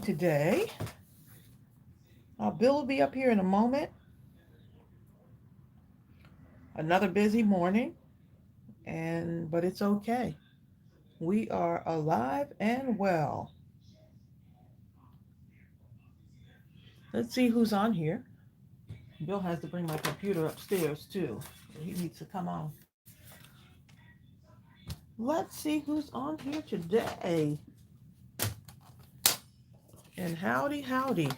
today. Bill will be up here in a moment. Another busy morning, but it's okay. We are alive and well. Let's see who's on here. Bill has to bring my computer upstairs too. He needs to come on. Let's see who's on here today. And howdy, howdy.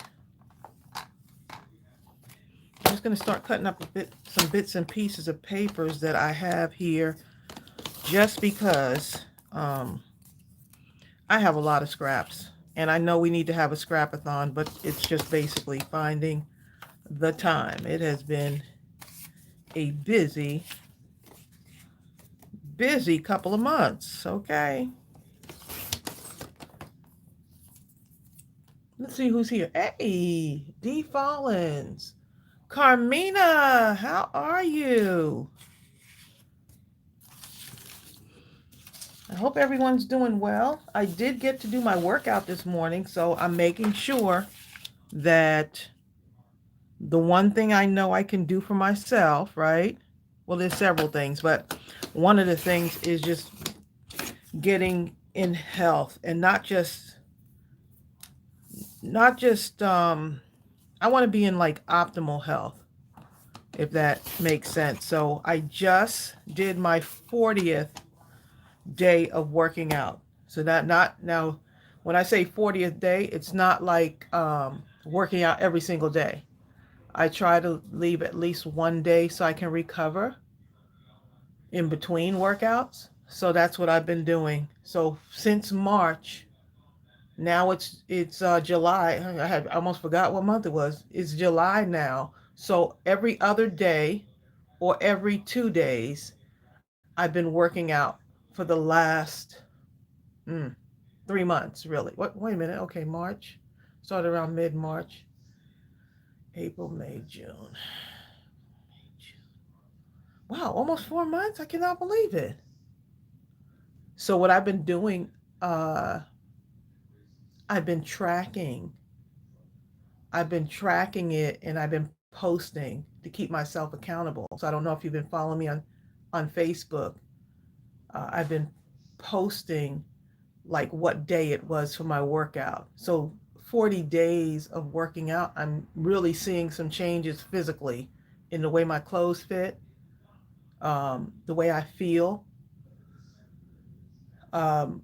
I'm just going to start cutting up some bits and pieces of papers that I have here, just because I have a lot of scraps. And I know we need to have a scrapathon, but it's just basically finding the time. It has been a busy couple of months. Okay. Let's see who's here. Hey, D. Fallins. Carmina, how are you? I hope everyone's doing well. I did get to do my workout this morning, so I'm making sure that the one thing I know I can do for myself, right? Well, there's several things, but one of the things is just getting in health, and not just I want to be in like optimal health, if that makes sense. So I just did my 40th day of working out. So that, not now, when I say 40th day, it's not like working out every single day. I try to leave at least one day so I can recover in between workouts. So that's what I've been doing. So since March, now it's July. I almost forgot what month it was. It's July now. So every other day or every 2 days, I've been working out for the last mm, 3 months, really. What? Wait a minute. Okay, March. Started around mid-March. April, May, June. Wow, almost 4 months. I cannot believe it. So what I've been doing, uh, I've been tracking. I've been tracking it, and I've been posting to keep myself accountable. So I don't know if you've been following me on Facebook. I've been posting like what day it was for my workout. So 40 days of working out, I'm really seeing some changes physically in the way my clothes fit, the way I feel, um,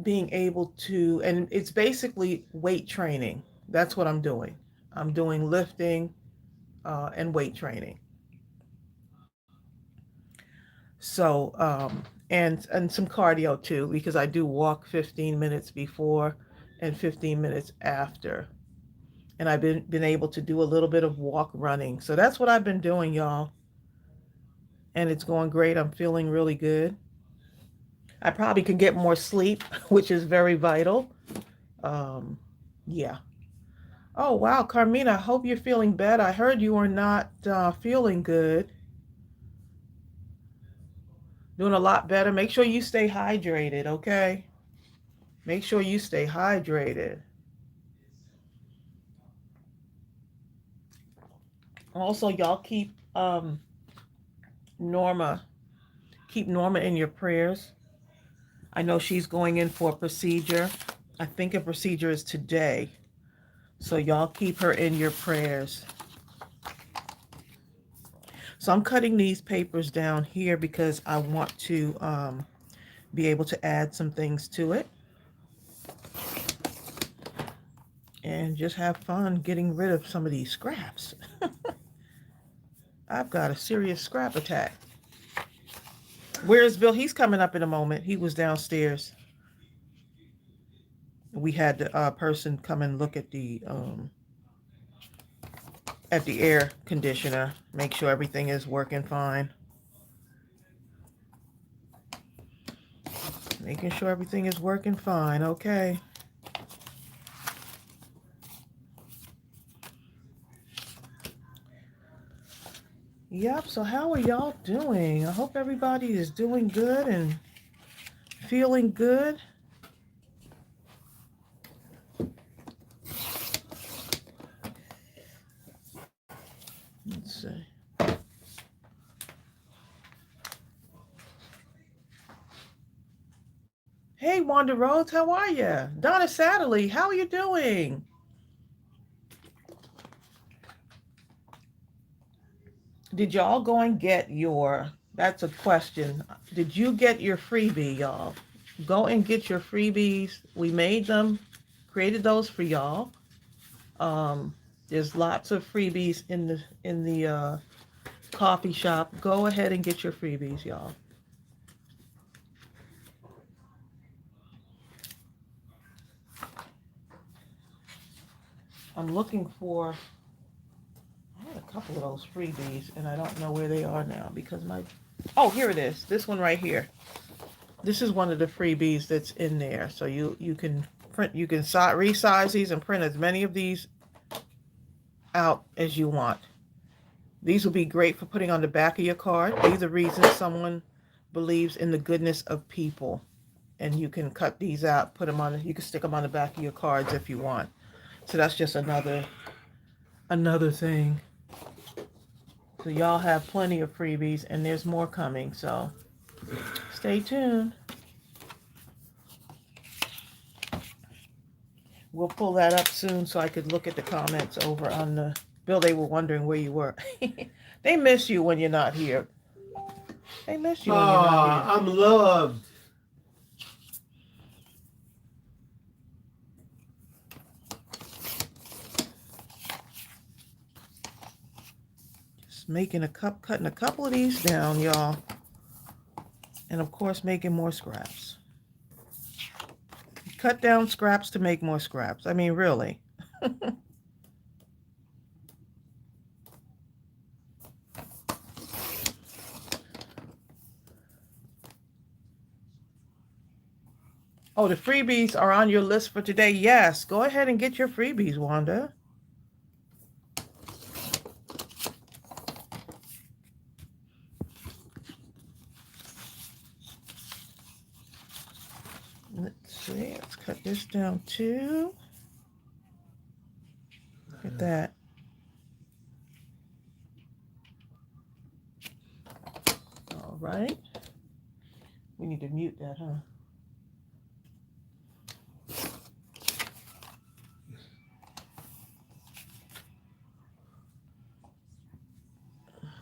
being able to, and it's basically weight training. That's what I'm doing. I'm doing lifting and weight training. So, and some cardio too, because I do walk 15 minutes before and 15 minutes after. And I've been able to do a little bit of walk running. So that's what I've been doing, y'all. And it's going great. I'm feeling really good. I probably can get more sleep, which is very vital. Um, yeah. Oh, wow, Carmina, I hope you're feeling better. I heard you were not feeling good. Doing a lot better. Make sure you stay hydrated, okay? Make sure you stay hydrated. Also, y'all Norma, keep Norma in your prayers. I know she's going in for a procedure. I think a procedure is today. So y'all keep her in your prayers. So I'm cutting these papers down here because I want to be able to add some things to it and just have fun getting rid of some of these scraps. I've got a serious scrap attack. Where's Bill? He's coming up in a moment. He was downstairs. We had the person come and look at the air conditioner, make sure everything is working fine. Making sure everything is working fine. Okay. Yep. So how are y'all doing? I hope everybody is doing good and feeling good. Hey, Wanda Rhodes, how are you? Donna Satterley, how are you doing? Did y'all go and get your, that's a question. Did you get your freebie, y'all? Go and get your freebies. We made them, created those for y'all. There's lots of freebies in the coffee shop. Go ahead and get your freebies, y'all. I'm looking for, I had a couple of those freebies and I don't know where they are now because oh, here it is. This one right here. This is one of the freebies that's in there. So you can print, you can resize these and print as many of these out as you want. These will be great for putting on the back of your card. These are reasons someone believes in the goodness of people. And you can cut these out, put them on, you can stick them on the back of your cards if you want. So that's just another thing. So y'all have plenty of freebies and there's more coming. So stay tuned. We'll pull that up soon so I could look at the comments over on the Bill. They were wondering where you were. They miss you when you're not here. They miss you when you're not here. I'm loved. Just making cutting a couple of these down, y'all. And of course, making more scraps. Cut down scraps to make more scraps. I mean, really. Oh, the freebies are on your list for today. Yes, go ahead and get your freebies, Wanda. Let's see, let's cut this down too. Look at that. All right. We need to mute that, huh?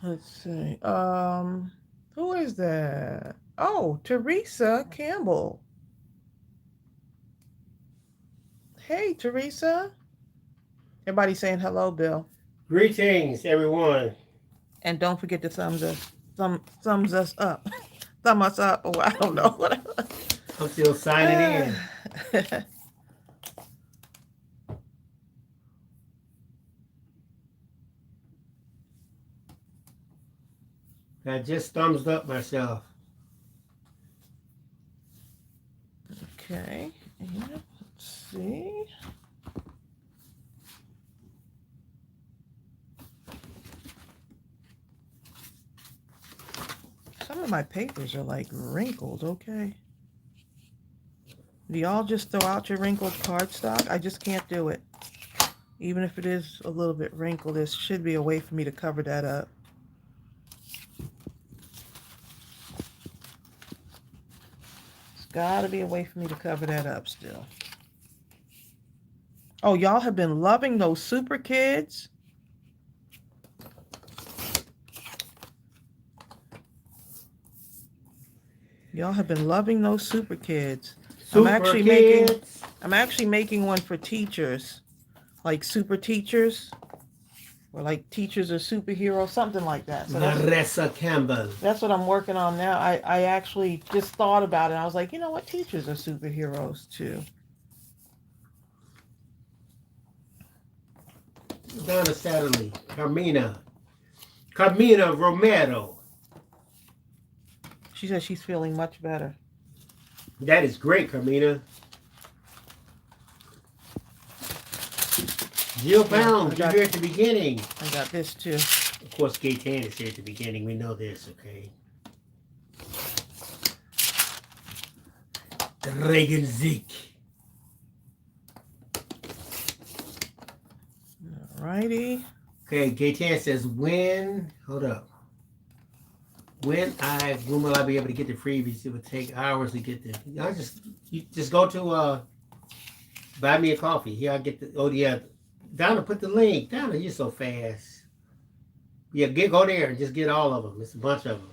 Let's see. Who is that? Oh, Teresa Campbell. Hey, Teresa. Everybody saying hello, Bill. Greetings, everyone. And don't forget to thumbs us up. Thumb us up, or I don't know. I'm still signing in. I just thumbs up myself. Okay. Yeah, let's see. Some of my papers are like wrinkled, okay? Do y'all just throw out your wrinkled cardstock? I just can't do it. Even if it is a little bit wrinkled, there should be a way for me to cover that up. There's gotta be a way for me to cover that up still. Oh, y'all have been loving those Super Kids. Y'all have been loving those Super Kids. I'm actually making one for teachers, like super teachers, or like teachers are superheroes, something like that. So Marissa Campbell. That's what I'm working on now. I actually just thought about it. I was like, you know what? Teachers are superheroes too. Donna Satterley. Carmina Romero. She says she's feeling much better. That is great, Carmina. Jill Pound, you're here at the beginning. I got this too. Of course, Gaetan is here at the beginning. We know this, okay? Reagan Zeke. Alrighty. Okay, Gaetan says when. Hold up. when will I be able to get the freebies? It would take hours to get them. You just go to buy me a coffee. Here I get the Donna, put the link. Donna, you're so fast. Yeah, go there and just get all of them. It's a bunch of them.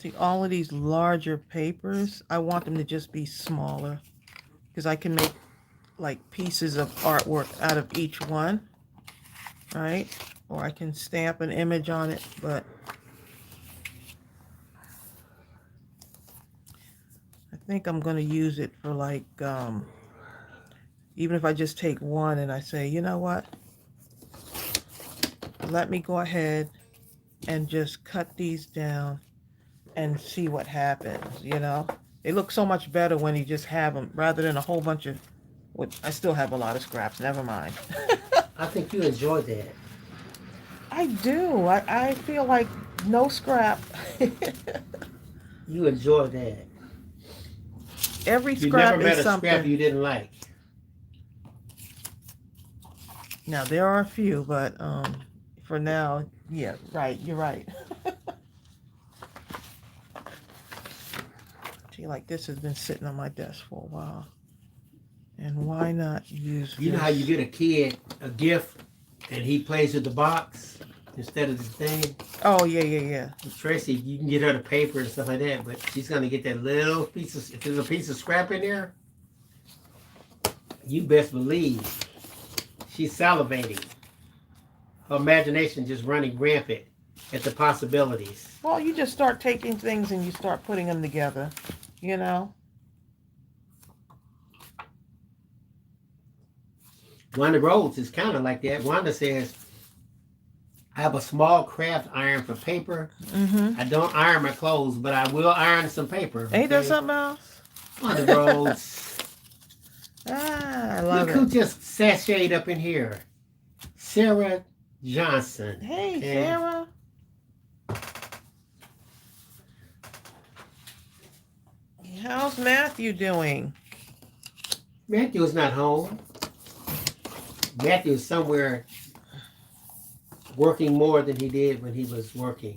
See, all of these larger papers, I want them to just be smaller because I can make like pieces of artwork out of each one, right? Or I can stamp an image on it, but I think I'm going to use it for like, even if I just take one and I say, you know what? Let me go ahead and just cut these down and see what happens, you know? It looks so much better when you just have them rather than a whole bunch of, I still have a lot of scraps, never mind. I think you enjoy that. I do. I feel like no scrap. You enjoy that. Every You scrap never met is a something. scrap you didn't like. Now, there are a few, but for now, yeah, right, you're right. See, like this has been sitting on my desk for a while. And why not use You know how you get a kid a gift and he plays with the box instead of the thing? Oh, yeah. Tracy, you can get her the paper and stuff like that, but she's going to get that little piece of, if there's a piece of scrap in there, you best believe she's salivating. Her imagination just running rampant at the possibilities. Well, you just start taking things and you start putting them together, you know? Wanda Rhodes is kind of like that. Wanda says, I have a small craft iron for paper. Mm-hmm. I don't iron my clothes, but I will iron some paper. Ain't that something else? Wanda Rhodes. I love Look who just sashayed up in here. Sarah Johnson. Hey, Okay. Sarah. How's Matthew doing? Matthew is not home. Matthew is somewhere working more than he did when he was working.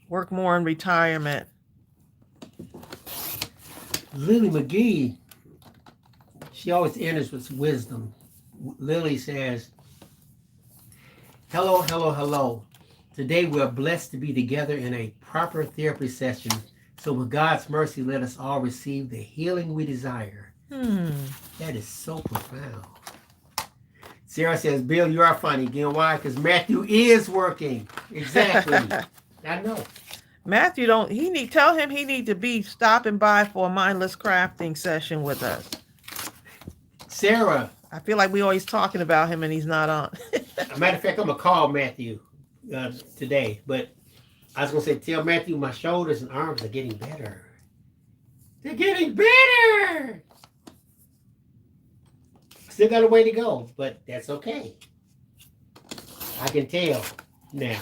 Work more in retirement. Lily McGee, she always enters with wisdom. Lily says, hello, hello, hello. Today we are blessed to be together in a proper therapy session. So with God's mercy, let us all receive the healing we desire. That is so profound. Sarah says, Bill, you are funny. Again, why? Because Matthew is working. Exactly. I know. Matthew tell him he need to be stopping by for a mindless crafting session with us. Sarah. I feel like we always talking about him and he's not on. As a matter of fact, I'm going to call Matthew today. But I was going to say, tell Matthew my shoulders and arms are getting better. They're getting better. Still got a way to go, but that's okay. I can tell now.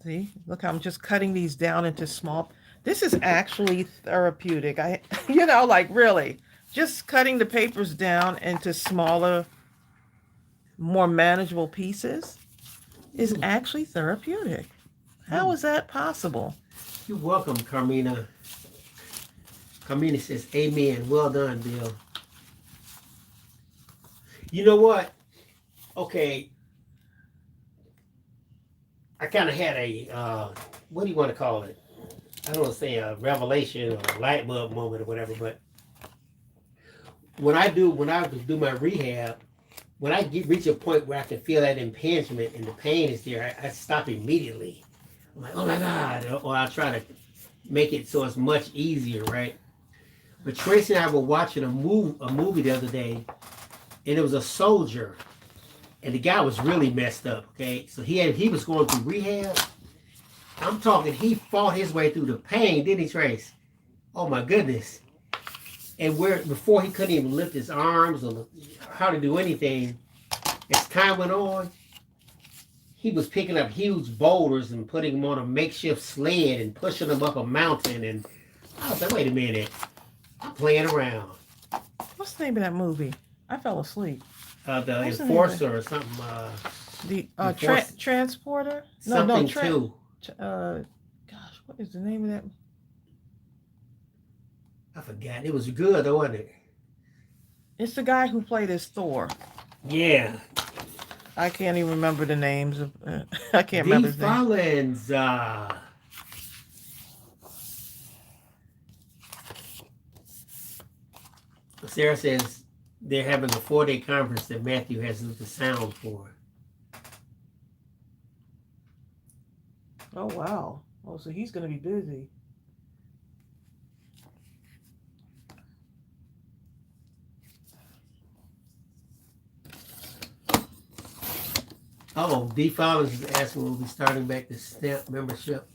See, look, I'm just cutting these down into small. This is actually therapeutic. Like really, just cutting the papers down into smaller, more manageable pieces is actually therapeutic. How is that possible? You're welcome, Carmina. Carmina says, amen. Well done, Bill. You know what? Okay. I kind of had a, what do you want to call it? I don't want to say a revelation or a light bulb moment or whatever, but when I do my rehab, when I reach a point where I can feel that impingement and the pain is there, I stop immediately. I'm like, oh my God, or I'll try to make it so it's much easier, right? But Tracy and I were watching a movie the other day, and it was a soldier, and the guy was really messed up, okay? So he was going through rehab. I'm talking, he fought his way through the pain, didn't he, Trace? Oh my goodness. And before he couldn't even lift his arms or how to do anything, as time went on, he was picking up huge boulders and putting them on a makeshift sled and pushing them up a mountain. And I was like, wait a minute, I'm playing around. What's the name of that movie? I fell asleep. The What's the name of Enforcer or something. The Enforce- Transporter? something too. Gosh, what is the name of that? I forgot. It was good, though, wasn't it? It's the guy who played as Thor. Yeah. I can't even remember the names of. I can't remember his name. Collins. Sarah says they're having a 4-day conference that Matthew has the sound for. Oh wow! Oh, so he's gonna be busy. Oh, D. Collins is asking will we be starting back the stamp membership.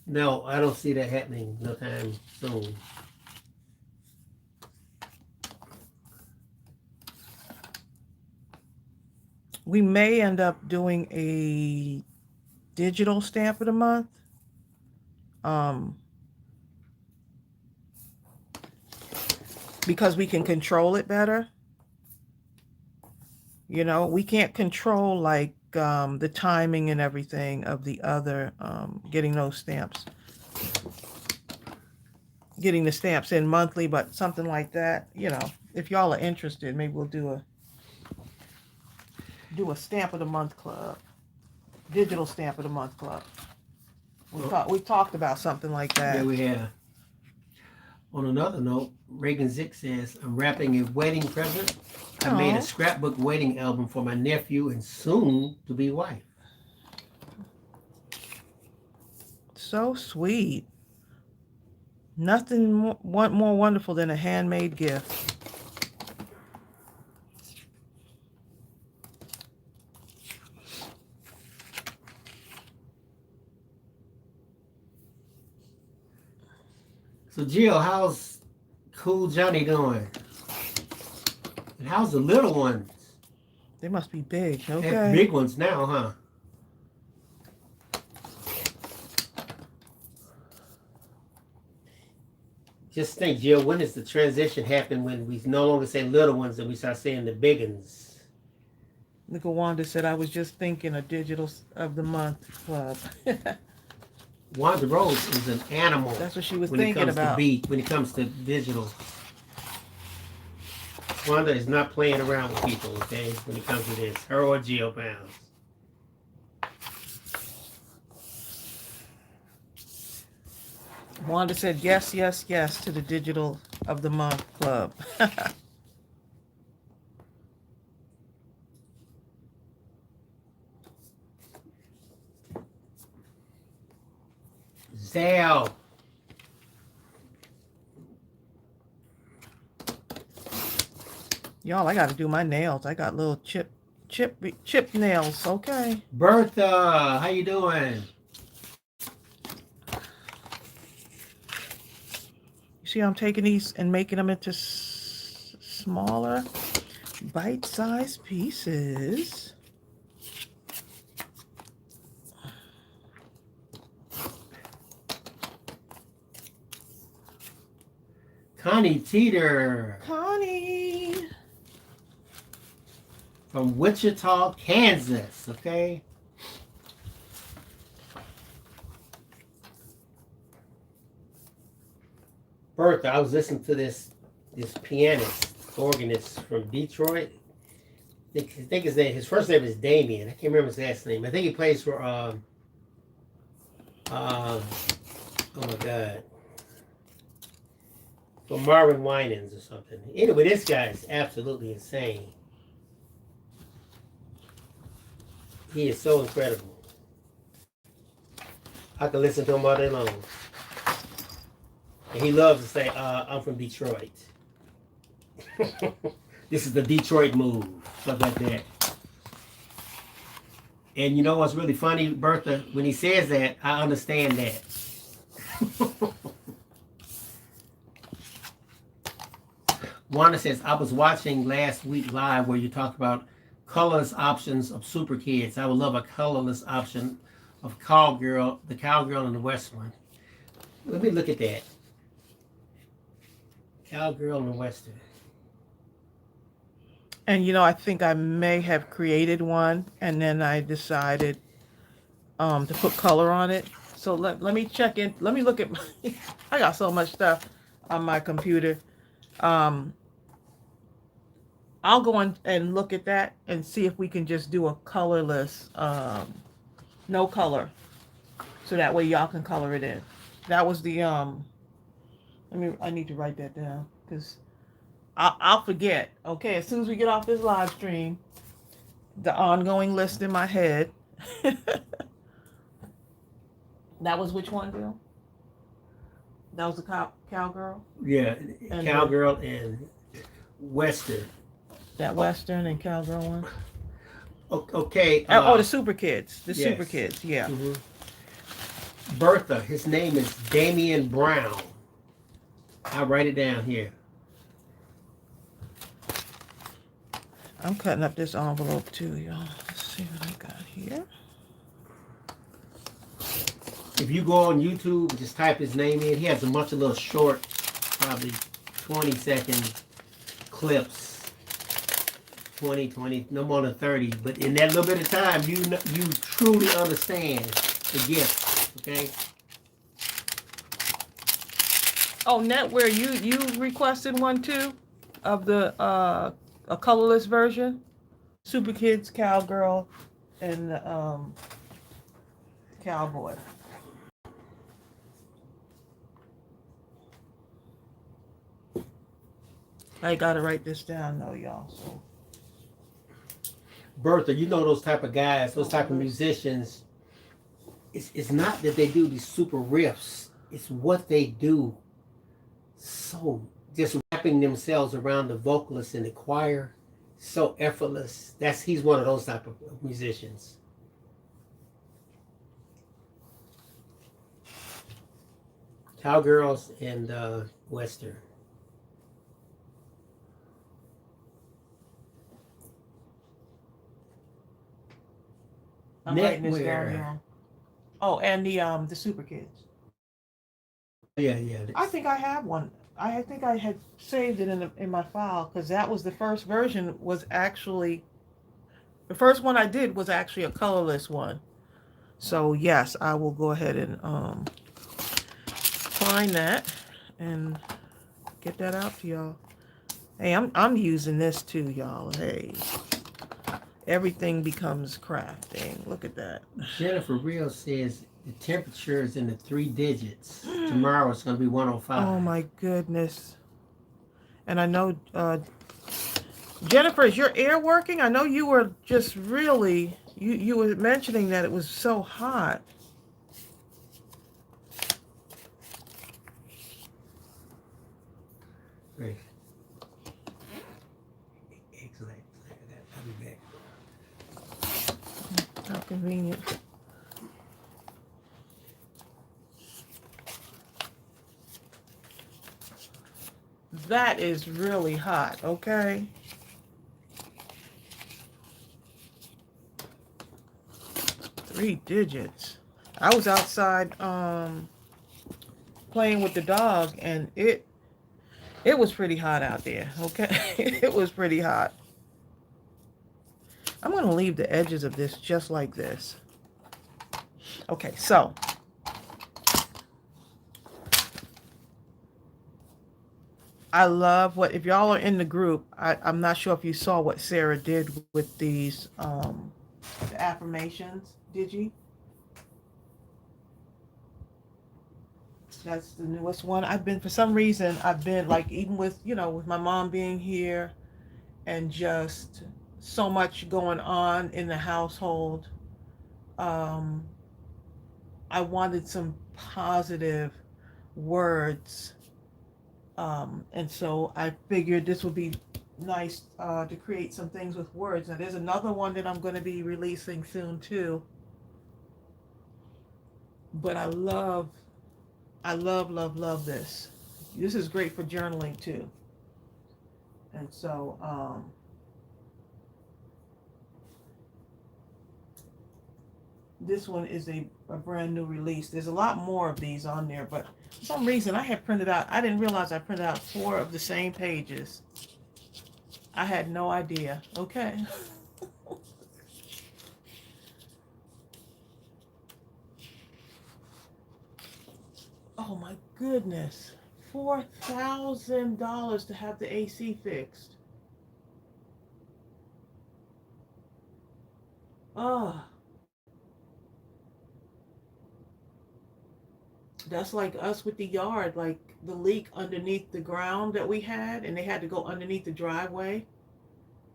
No, I don't see that happening no time soon. We may end up doing a digital stamp of the month. Because we can control it better. You know, we can't control like the timing and everything of the other getting those stamps. Getting the stamps in monthly, but something like that, you know, if y'all are interested, maybe we'll do a stamp of the month club. Digital stamp of the month club. We talked about something like that. Yeah, we have. On another note, Reagan Zick says, I'm wrapping a wedding present. I made a scrapbook wedding album for my nephew and soon to be wife. So sweet. Nothing more wonderful than a handmade gift. So Jill, how's Cool Johnny doing? And how's the little ones? They must be big. Okay. They're big ones now, huh? Just think, Jill, when does the transition happen when we no longer say little ones and we start saying the big ones? Look, Wanda said, I was just thinking a digital of the month club. Wanda Rose is an animal. That's what she was when thinking it comes about. To beat, when it comes to digital. Wanda is not playing around with people, okay? When it comes to this, her or Jill Pounds. Wanda said, yes, yes, yes to the digital of the month club. Zell. Y'all, I got to do my nails. I got little chip nails. Okay. Bertha, how you doing? You see, I'm taking these and making them into smaller, bite-sized pieces. Connie Teeter. Connie. From Wichita, Kansas, okay? Bertha, I was listening to this pianist, organist from Detroit. I think his first name is Damien. I can't remember his last name. I think he plays for oh my God. For Marvin Winans or something. Anyway, this guy is absolutely insane. He is so incredible. I can listen to him all day long. And he loves to say, I'm from Detroit. This is the Detroit move. Stuff like that. And you know what's really funny, Bertha? When he says that, I understand that. Wanda says, I was watching last week live where you talked about colorless options of super kids. I would love a colorless option of Cowgirl, the Cowgirl and the West one. Let me look at that. Cowgirl and the Western. And I think I may have created one and then I decided to put color on it. So let me check in. Let me look at my I got so much stuff on my computer. Um, I'll go on and look at that and see if we can just do a colorless, no color. So that way y'all can color it in. That was the, I need to write that down because I'll forget. Okay, as soon as we get off this live stream, the ongoing list in my head. That was which one, Bill? That was the cowgirl? Yeah, And Cowgirl and Western. That Western and cowgirl one? Okay. The Super Kids. The yes. Super Kids, yeah. Mm-hmm. Bertha, his name is Damian Brown. I'll write it down here. I'm cutting up this envelope too, y'all. Let's see what I got here. If you go on YouTube, just type his name in. He has a bunch of little short, probably 20-second clips. 20, no more than 30. But in that little bit of time, you truly understand the gift. Okay. Oh, Netware, you requested one too of the a colorless version. Super Kids, Cowgirl, and Cowboy. I gotta write this down though, y'all. So. Bertha, you know those type of guys, those type of musicians. It's not that they do these super riffs. It's what they do. So just wrapping themselves around the vocalist in the choir, so effortless. He's one of those type of musicians. Cowgirls and Western. I'm writing this down now. Oh, and the Super Kids. Yeah. I think I have one. I think I had saved it in my file because that was the first version. Was actually the first one I did was actually a colorless one. So yes, I will go ahead and find that and get that out to y'all. Hey, I'm using this too, y'all. Hey. Everything becomes crafting. Look at that. Jennifer Real says the temperature is in the 3 digits. Tomorrow it's going to be 105. Oh my goodness. And I know, Jennifer, is your air working? I know you were just really, you were mentioning that it was so hot. Great. Excellent. I'll be back. How convenient. That is really hot, okay? Three digits. I was outside playing with the dog and it was pretty hot out there, okay? It was pretty hot. I'm going to leave the edges of this just like this. Okay, so. I love what, if y'all are in the group, I'm not sure if you saw what Sarah did with these, the affirmations, Digi? That's the newest one. For some reason, I've been like, even with, with my mom being here and just so much going on in the household, I wanted some positive words. And so I figured this would be nice to create some things with words. Now there's another one that I'm going to be releasing soon too. But I love this. This is great for journaling too. And so, this one is a brand new release. There's a lot more of these on there, but for some reason I had printed out, I didn't realize I printed out 4 of the same pages. I had no idea. Okay. Oh my goodness. $4,000 to have the AC fixed. Oh, that's like us with the yard, like the leak underneath the ground that we had, and they had to go underneath the driveway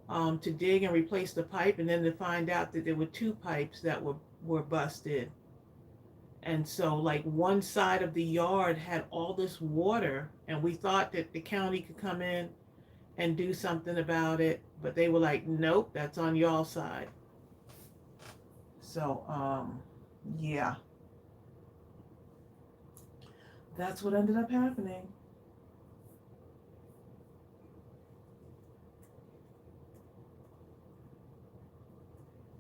to dig and replace the pipe, and then to find out that there were 2 pipes that were busted. And so like one side of the yard had all this water, and we thought that the county could come in and do something about it, but they were like, nope, that's on y'all side. So yeah, that's what ended up happening.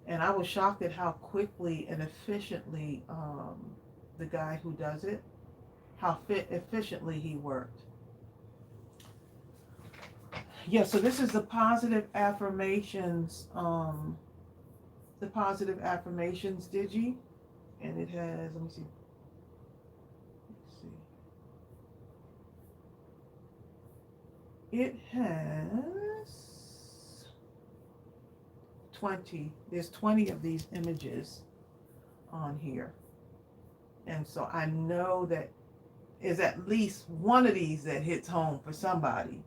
And I was shocked at how quickly and efficiently the guy who does it, how efficiently he worked. Yeah, so this is the positive affirmations, Digi, and it has, let me see, it has 20. There's 20 of these images on here. And so I know that is at least one of these that hits home for somebody.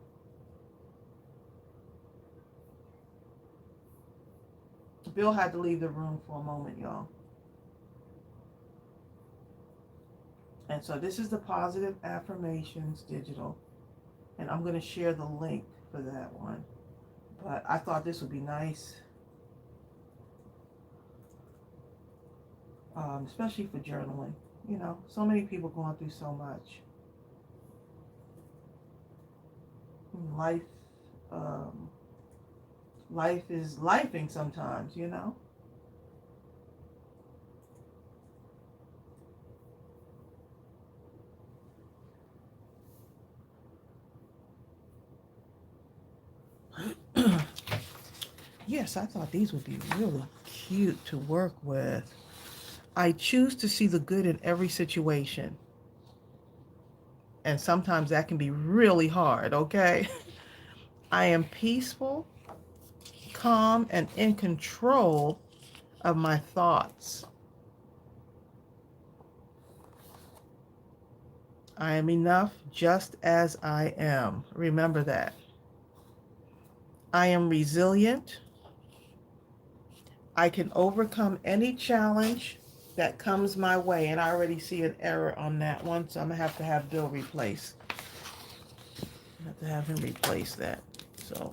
Bill had to leave the room for a moment, y'all. And so this is the positive affirmations digital. And I'm going to share the link for that one. But I thought this would be nice. Especially for journaling. You know, so many people going through so much. Life, life is lifing sometimes, you know. Yes, I thought these would be really cute to work with. I choose to see the good in every situation. And sometimes that can be really hard, okay? I am peaceful, calm, and in control of my thoughts. I am enough just as I am. Remember that. I am resilient. I can overcome any challenge that comes my way. And I already see an error on that one, so I'm going to have Bill replace. I have to have him replace that. So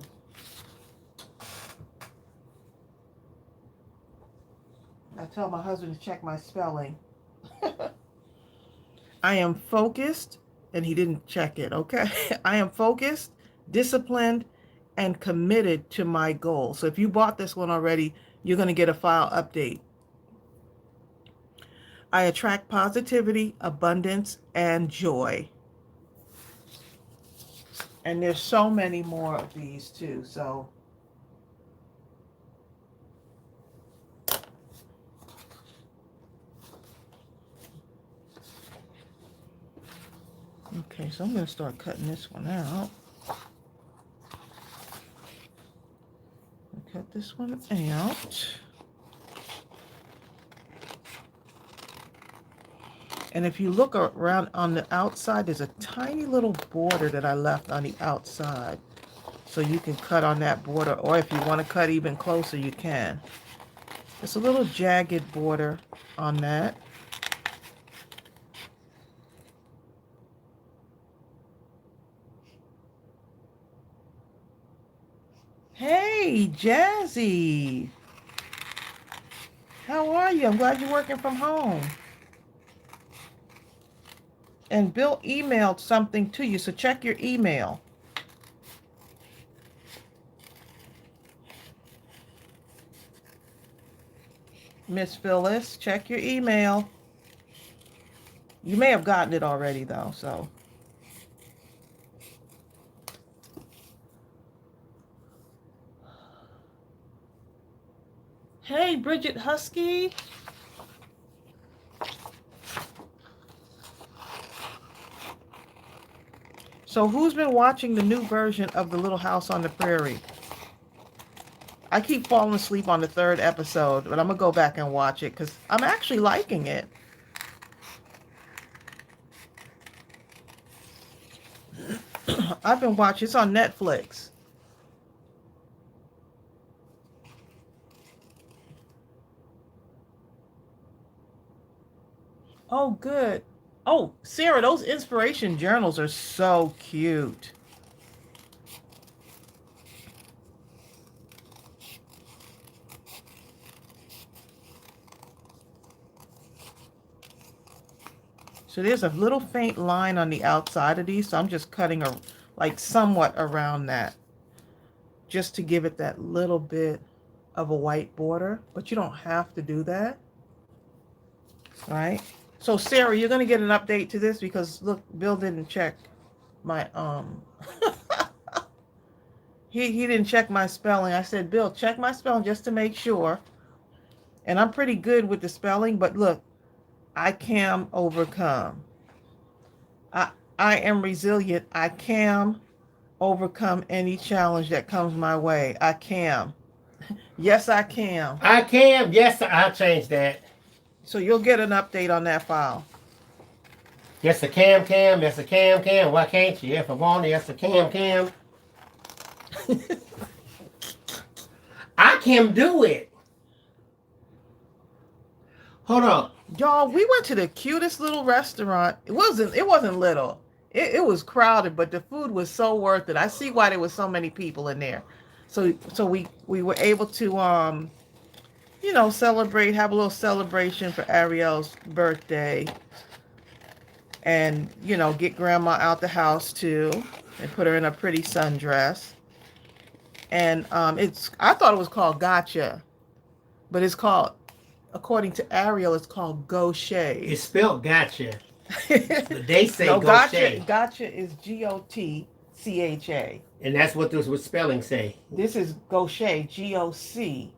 I tell my husband to check my spelling. I am focused, and he didn't check it, okay? I am focused, disciplined, and committed to my goal. So if you bought this one already, you're going to get a file update. I attract positivity, abundance, and joy. And there's so many more of these too, so. Okay, so I'm going to start cutting this one out. Cut this one out. And if you look around on the outside, there's a tiny little border that I left on the outside. So you can cut on that border, or if you want to cut even closer, you can. It's a little jagged border on that. Hey, Jazzy. How are you? I'm glad you're working from home. And Bill emailed something to you, so check your email. Miss Phyllis. Check your email. You may have gotten it already, though, so. Hey, Bridget Husky. So who's been watching the new version of The Little House on the Prairie? I keep falling asleep on the 3rd episode, but I'm going to go back and watch it because I'm actually liking it. I've been watching. It's on Netflix. Oh, good. Oh, Sarah, those inspiration journals are so cute. So there's a little faint line on the outside of these, so I'm just cutting like somewhat around that, just to give it that little bit of a white border, but you don't have to do that. All right. So Sarah, you're gonna get an update to this because look, Bill didn't check my he didn't check my spelling. I said, Bill, check my spelling just to make sure. And I'm pretty good with the spelling, but look, I can overcome. I am resilient. I can overcome any challenge that comes my way. I can. Yes, I can. I can. Yes, I'll change that. So you'll get an update on that file. Yes, a cam. Yes, a cam. Why can't you? If I want it, yes, a cam. I can do it. Hold on. Y'all, we went to the cutest little restaurant. It wasn't little. It was crowded, but the food was so worth it. I see why there was so many people in there. So we were able to celebrate, have a little celebration for Ariel's birthday. And, get grandma out the house too and put her in a pretty sundress. And I thought it was called Gotcha, but it's called, according to Ariel, it's called Gauche. It's spelled gotcha. But they say no, gauche. Gotcha is Gotcha. And that's what this was spelling say. This is Gauche, Gocha.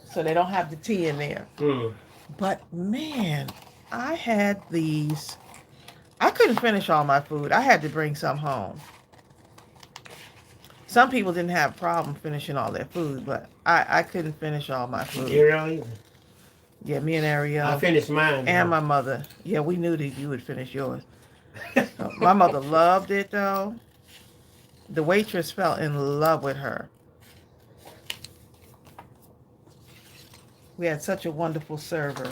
So they don't have the T in there. Mm. But man, I had these. I couldn't finish all my food. I had to bring some home. Some people didn't have a problem finishing all their food, but I couldn't finish all my food. Ariel? Yeah, me and Ariel. I finished mine. And my mother. Yeah, we knew that you would finish yours. My mother loved it, though. The waitress fell in love with her. We had such a wonderful server.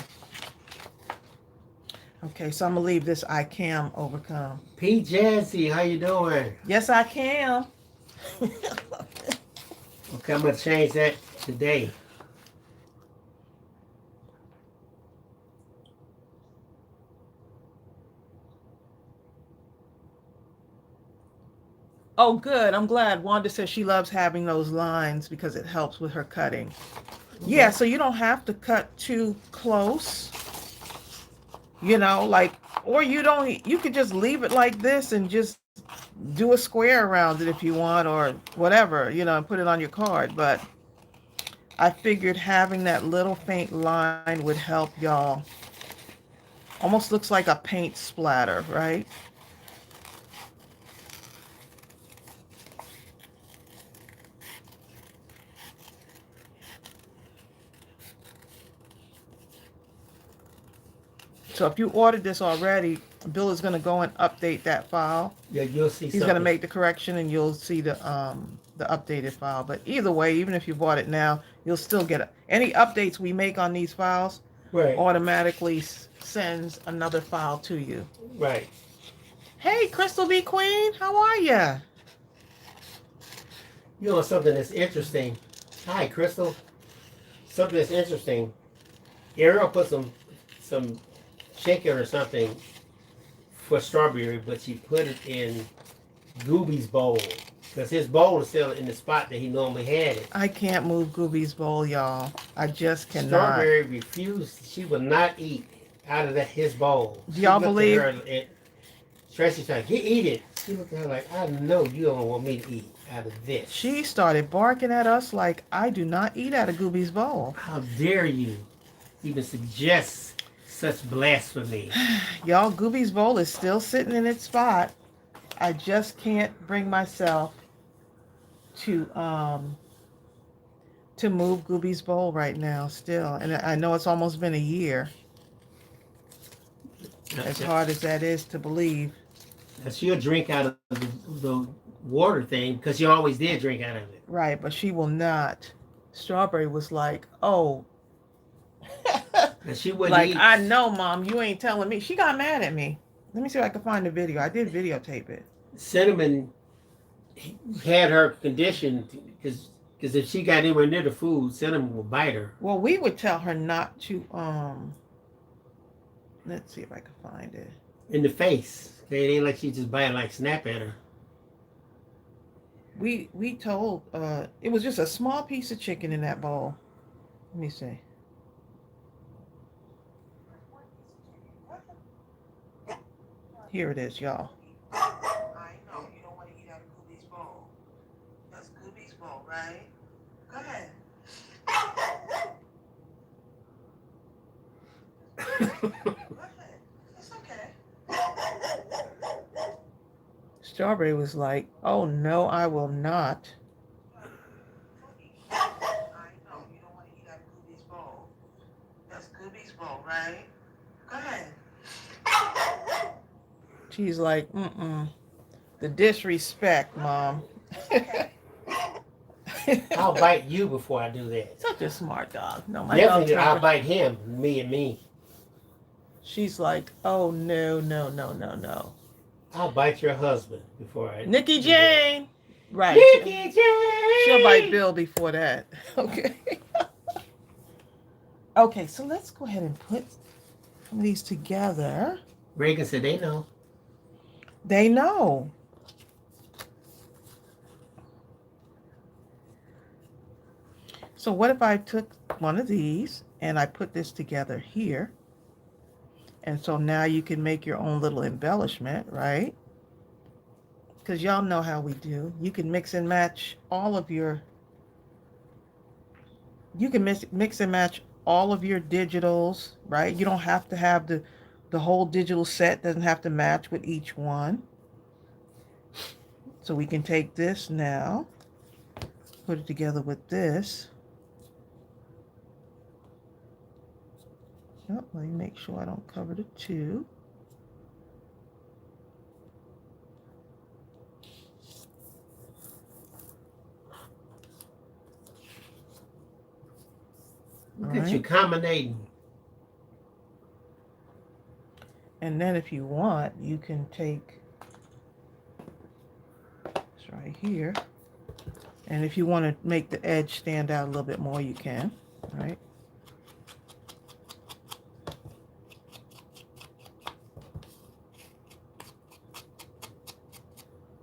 Okay, so I'm going to leave this I can overcome. P. Jazzy, how you doing? Yes, I can. Okay, I'm going to change that today. Oh, good. I'm glad. Wanda says she loves having those lines because it helps with her cutting. Yeah, so you don't have to cut too close. Or you could just leave it like this and just do a square around it if you want, or whatever, and put it on your card. But I figured having that little faint line would help y'all. Almost looks like a paint splatter, right? So if you ordered this already, Bill is going to go and update that file. Yeah, you'll see. He's going to make the correction, and you'll see the updated file. But either way, even if you bought it now, you'll still get it. Any updates we make on these files automatically sends another file to you. Right. Hey, Crystal B. Queen, how are ya? You know something that's interesting. Hi, Crystal. Something that's interesting. Ariel put some chicken or something for strawberry, but she put it in Gooby's bowl. Because his bowl is still in the spot that he normally had it. I can't move Gooby's bowl, y'all. I just cannot. Strawberry refused. She would not eat out of his bowl. Do y'all believe? Tracy's like, eat it. She looked at her like, I know you don't want me to eat out of this. She started barking at us like, I do not eat out of Gooby's bowl. How dare you even suggest such blasphemy? Y'all, Gooby's bowl is still sitting in its spot. I just can't bring myself to move Gooby's bowl right now still. And I know it's almost been a year. As hard as that is to believe. She'll drink out of the water thing because she always did drink out of it. Right, but she will not. Strawberry was like, oh. And she wouldn't like, eat. I know, Mom, you ain't telling me. She got mad at me. Let me see if I can find the video. I did videotape it. Cinnamon had her conditioned because if she got anywhere near the food, Cinnamon would bite her. Well, we would tell her not to, let's see if I can find it. In the face. It ain't like she just bite like snap at her. We told, it was just a small piece of chicken in that bowl. Let me see. Here it is, y'all. I know you don't want to eat out of Gooby's bowl. That's Gooby's bowl, right? Go ahead. Go ahead. It's okay. Strawberry was like, oh no, I will not. I know you don't want to eat out of Gooby's bowl. That's Gooby's bowl, right? Go ahead. She's like, the disrespect, Mom. I'll bite you before I do that. Such a smart dog. No, my Definitely, dog's I'll bite him. Me. She's like, oh no, no, no, no, no. I'll bite your husband before I. Nikki Jane. Right. Nikki Jane. She'll bite Bill before that. Okay. Okay, so let's go ahead and put some of these together. Reagan said they know. They know. So what if I took one of these and I put this together here? And so now you can make your own little embellishment, right? Because y'all know how we do. You can mix and match all of your... You can mix and match all of your digitals, right? You don't have to have the whole digital set. Doesn't have to match with each one. So we can take this now, put it together with this. Oh, let me make sure I don't cover the two. Look at you combinating. And then if you want, you can take this right here. And if you want to make the edge stand out a little bit more, you can, right?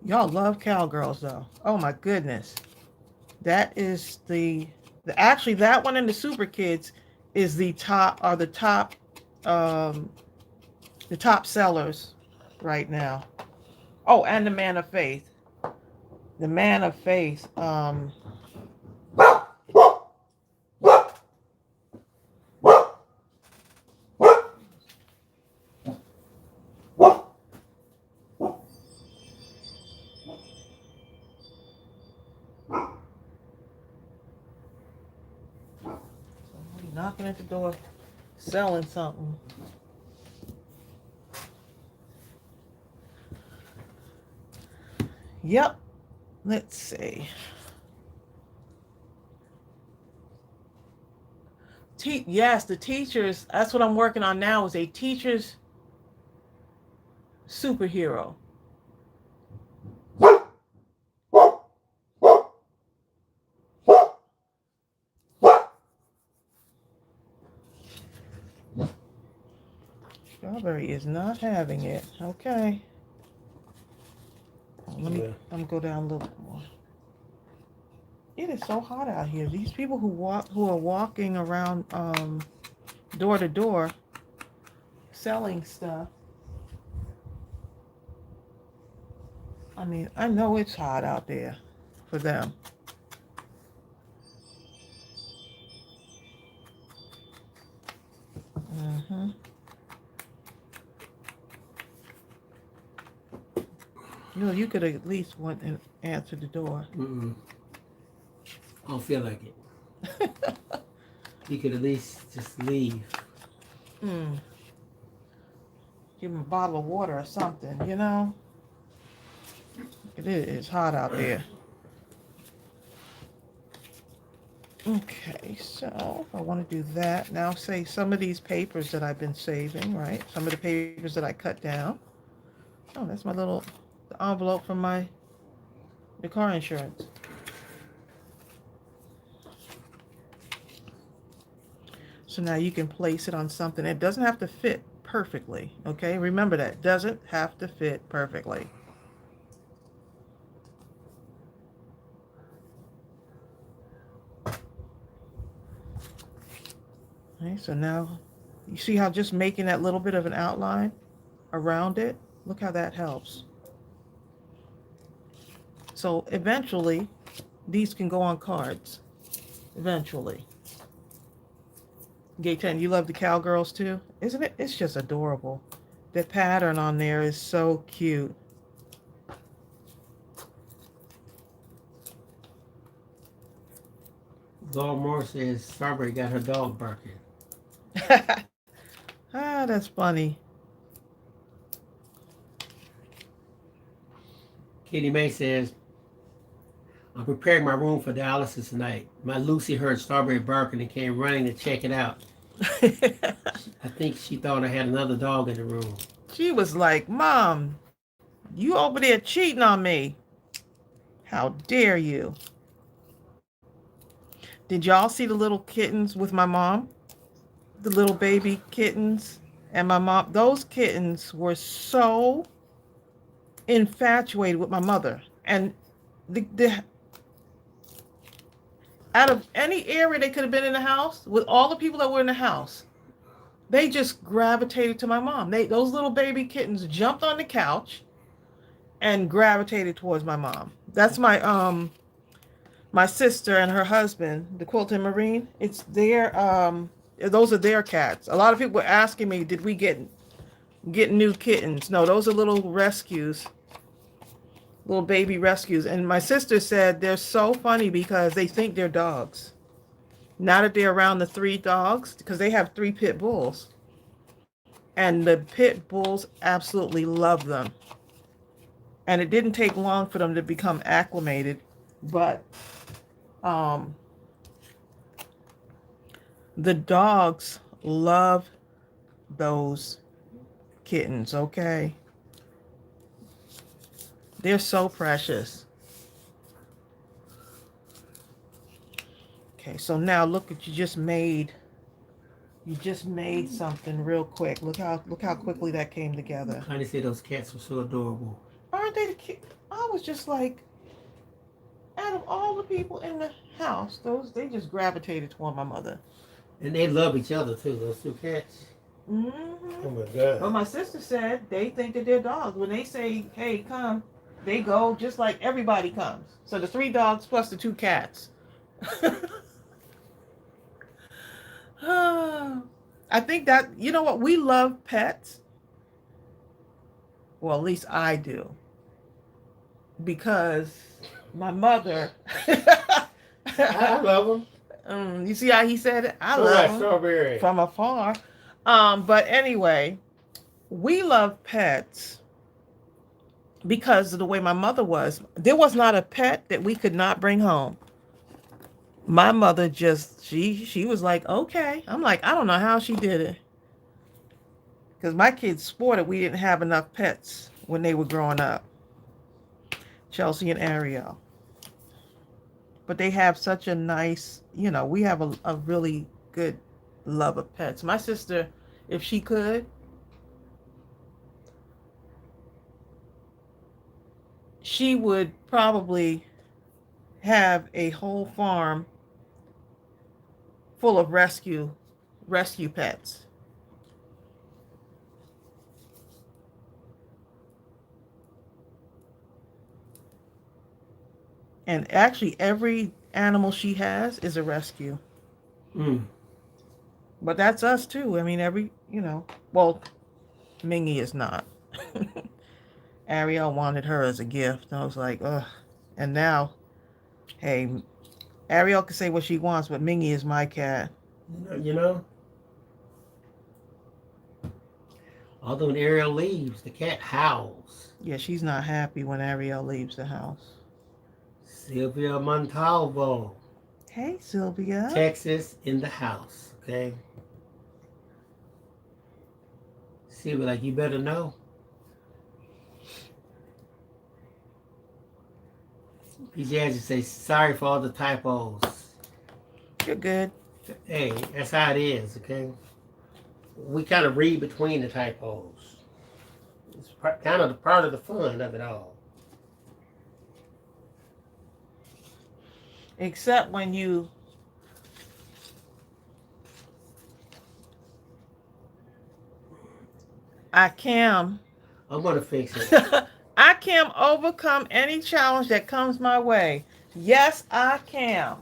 Y'all love Cowgirls though. Oh my goodness. That is actually that one and the Super Kids is the top sellers right now. Oh, and the Man of Faith. The Man of Faith, somebody knocking at the door, selling something. Yep. Let's see. Yes, the teachers, that's what I'm working on now, is a teacher's superhero. Strawberry is not having it. Okay. Yeah. Let me go down a little bit more. It is so hot out here. These people who are walking around door to door selling stuff. I mean, I know it's hot out there for them. hmm you could at least went and answered the door. Mm-mm. I don't feel like it. You could at least just leave. mm. Give them a bottle of water or something, you know? It is hot out there. Okay, so I want to do that. Now say some of these papers that I've been saving, right? Some of the papers that I cut down. Oh, that's my little envelope from the car insurance. So now you can place it on something. It doesn't have to fit perfectly, okay? Remember that. It doesn't have to fit perfectly. Okay, so now you see how just making that little bit of an outline around it, look how that helps. So eventually, these can go on cards. Eventually. Gay 10, you love the cowgirls too? Isn't it? It's just adorable. The pattern on there is so cute. Laura Moore says Strawberry got her dog barking. That's funny. Katie Mae says, I'm preparing my room for dialysis tonight. My Lucy heard Strawberry barking and came running to check it out. I think she thought I had another dog in the room. She was like, Mom, you over there cheating on me. How dare you? Did y'all see the little kittens with my mom? The little baby kittens and my mom? Those kittens were so infatuated with my mother. And the out of any area they could have been in the house, with all the people that were in the house, they just gravitated to my mom. Those little baby kittens jumped on the couch and gravitated towards my mom. That's my sister and her husband, the Quilted Marine. It's their those are their cats. A lot of people were asking me, did we get new kittens? No, those are little rescues. Little baby rescues. And my sister said they're so funny because they think they're dogs. Now that they're around the 3 dogs, because they have 3 pit bulls. And the pit bulls absolutely love them. And it didn't take long for them to become acclimated. But the dogs love those kittens, okay? They're so precious. Okay, so now look at you just made something real quick. Look how quickly that came together. Connie said those cats were so adorable. Aren't they the cute? I was just like, out of all the people in the house, they just gravitated toward my mother. And they love each other too, those 2 cats. Mm-hmm. Oh my God. But my sister said they think that they're dogs. When they say, hey, come, they go just like everybody comes. So the 3 dogs plus the 2 cats. I think that, you know what, we love pets. Well, at least I do. Because my mother. I love them. You see how he said it? I love them Strawberry. from afar. But anyway, we love pets because of the way my mother was. There was not a pet that we could not bring home. My mother just, she was like, okay. I'm like, I don't know how she did it. Because my kids sported, we didn't have enough pets when they were growing up. Chelsea and Ariel. But they have such a nice, we have a really good love of pets. My sister, if she could, she would probably have a whole farm full of rescue pets. And actually every animal she has is a rescue. Mm. But that's us too. I mean, well, Mingy is not. Ariel wanted her as a gift. I was like, ugh. And now, hey, Ariel can say what she wants, but Mingy is my cat. You know, although when Ariel leaves, the cat howls. Yeah, she's not happy when Ariel leaves the house. Sylvia Montalvo, Hey, Sylvia. Texas in the house. Okay. Sylvia, like, you better know. PJ just say sorry for all the typos. You're good. Hey, that's how it is, okay? We kind of read between the typos. It's kind of the part of the fun of it all. Except when you I can I'm gonna fix it. I can overcome any challenge that comes my way. Yes, I can.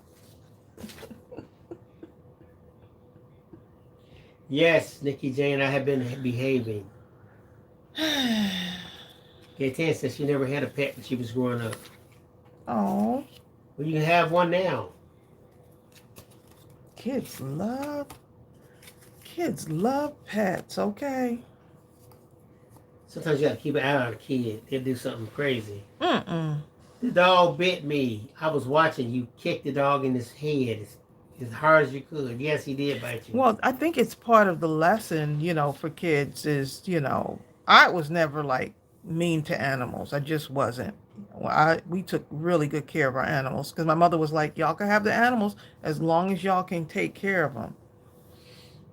Yes, Nikki Jane, I have been behaving. Gaten said she never had a pet when she was growing up. Oh, Well, you can have one now. kids love pets, okay? Sometimes you gotta keep an eye on a kid. They'll do something crazy. Mm-mm. The dog bit me. I was watching you kick the dog in his head as hard as you could. Yes, he did bite you. Well, I think it's part of the lesson, for kids is, I was never like mean to animals. I just wasn't. Well, we took really good care of our animals because my mother was like, y'all can have the animals as long as y'all can take care of them.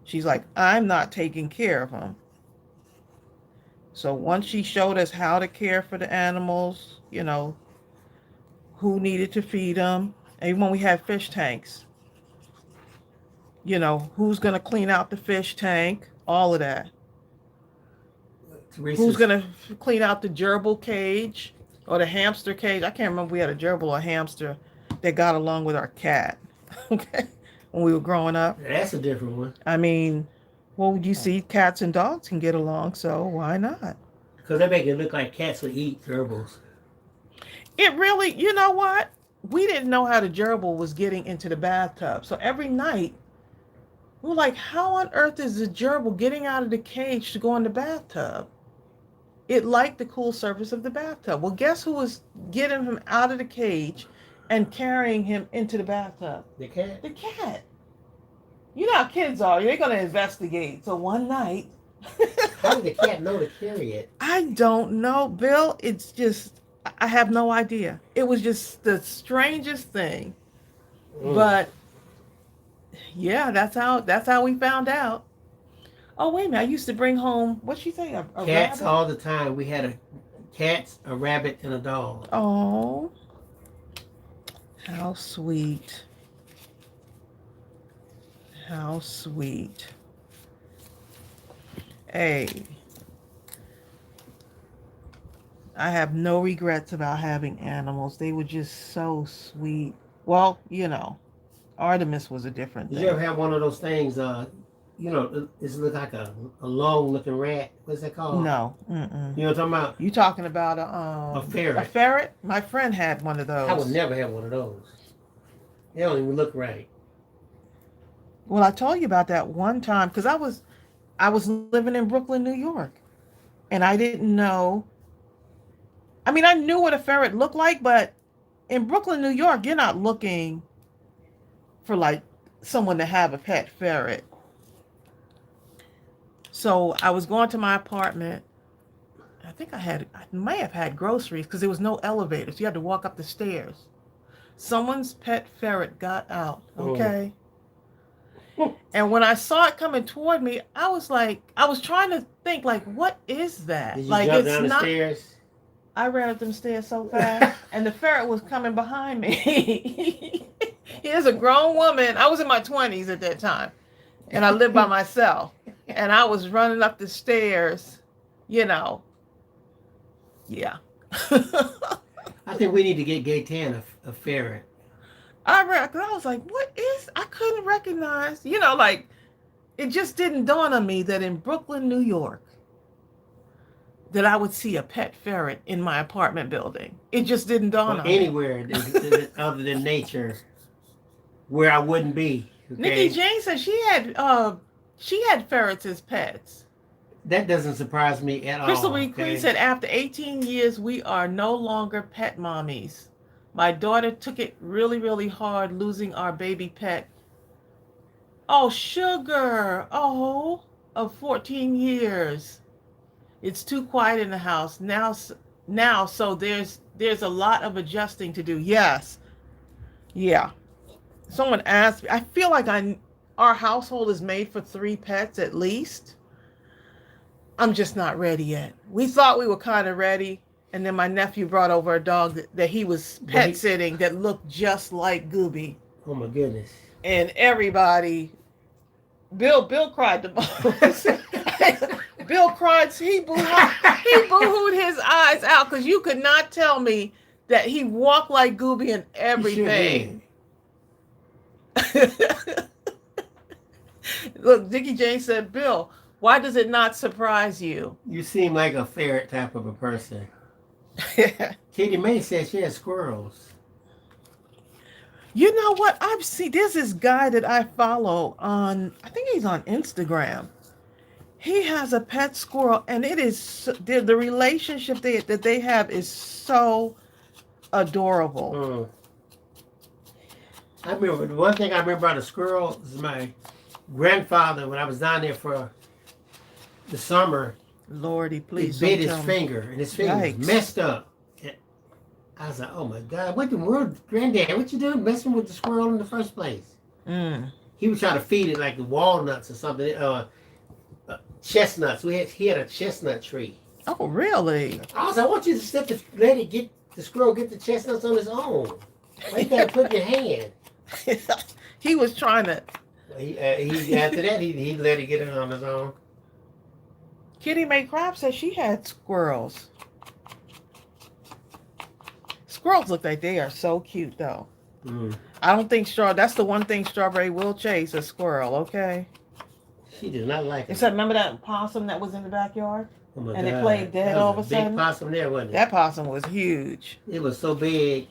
She's like, I'm not taking care of them. So once she showed us how to care for the animals, who needed to feed them, even when we had fish tanks, who's going to clean out the fish tank, all of that. Who's Teresa's, going to clean out the gerbil cage or the hamster cage? I can't remember if we had a gerbil or a hamster that got along with our cat, okay, when we were growing up. that's a different one. I mean, well, you see, cats and dogs can get along, so why not? Because they make it look like cats would eat gerbils. It really, you know what? We didn't know how the gerbil was getting into the bathtub. So every night, we were like, how on earth is the gerbil getting out of the cage to go in the bathtub? It liked the cool surface of the bathtub. Well, guess who was getting him out of the cage and carrying him into the bathtub? The cat? The cat. You know how kids are. They're going to investigate. So one night. How did the cat know to carry it? I don't know, Bill. It's just, I have no idea. It was just the strangest thing. But yeah, that's how we found out. Oh, wait a minute. I used to bring home, what'd she say? A Cats rabbit? all the time. We had cats, a rabbit, and a dog. Oh, how sweet. How sweet. Hey, I have no regrets about having animals. They were just so sweet. Well, Artemis was a different Did thing. you ever have one of those things, it's look like a long looking rat? What's that called? No. You Mm-mm. know what I'm talking about? You talking about A ferret. A ferret? My friend had one of those. I would never have one of those. They don't even look right. Well, I told you about that one time because I was living in Brooklyn, New York, and I didn't know. I mean, I knew what a ferret looked like, but in Brooklyn, New York, you're not looking for like someone to have a pet ferret. So I was going to my apartment. I may have had groceries because there was no elevator, so you had to walk up the stairs. Someone's pet ferret got out. Okay. Oh. And when I saw it coming toward me, I was trying to think, like, what is that? Did you like, jump it's down the not. stairs? I ran up them stairs so fast, and the ferret was coming behind me. Here's a grown woman. I was in my 20s at that time, and I lived by myself. And I was running up the stairs, you know. Yeah. I think we need to get Gaytan a ferret. I was like, what is? I couldn't recognize, like it just didn't dawn on me that in Brooklyn, New York, that I would see a pet ferret in my apartment building. It just didn't dawn on me. Anywhere other than nature, where I wouldn't be. Okay? Nikki Jane said she had ferrets as pets. That doesn't surprise me at all. Crystal Reed Queen said, after 18 years, we are no longer pet mommies. My daughter took it really, really hard losing our baby pet. Oh, Sugar. Oh, of 14 years. It's too quiet in the house now, so there's a lot of adjusting to do. Yes. Yeah. Someone asked me, I feel like our household is made for 3 pets at least. I'm just not ready yet. We thought we were kind of ready, and then my nephew brought over a dog that he was pet sitting that looked just like Gooby. Oh my goodness. And everybody, Bill cried the most. Bill cried, he boo-hooed his eyes out because you could not tell me that he walked like Gooby and everything. Look, Dickie Jane said, Bill, why does it not surprise you? You seem like a ferret type of a person. Katie May says she has squirrels. You know what? There's this guy that I follow I think he's on Instagram. He has a pet squirrel, and it is, the relationship that they have is so adorable. I remember, the one thing I remember about a squirrel is my grandfather, when I was down there for the summer, Lordy, please. He bit his finger, and his finger was messed up. And I was like, oh my God, what the world, Granddad, what you doing messing with the squirrel in the first place? He was trying to feed it like walnuts or something, chestnuts. He had a chestnut tree. Oh, really? I was like, I want you to let the squirrel get the chestnuts on his own. Why you gotta put your hand? He was trying to. After that, he let it get it on his own. Kitty Mae Crab said she had squirrels. Squirrels look like they are so cute, though. I don't think that's the one thing Strawberry will chase, a squirrel, okay? She did not like it. Except, remember that possum that was in the backyard? Oh my and God. It played dead all of a sudden? Big possum there, wasn't it? That possum was huge. It was so big.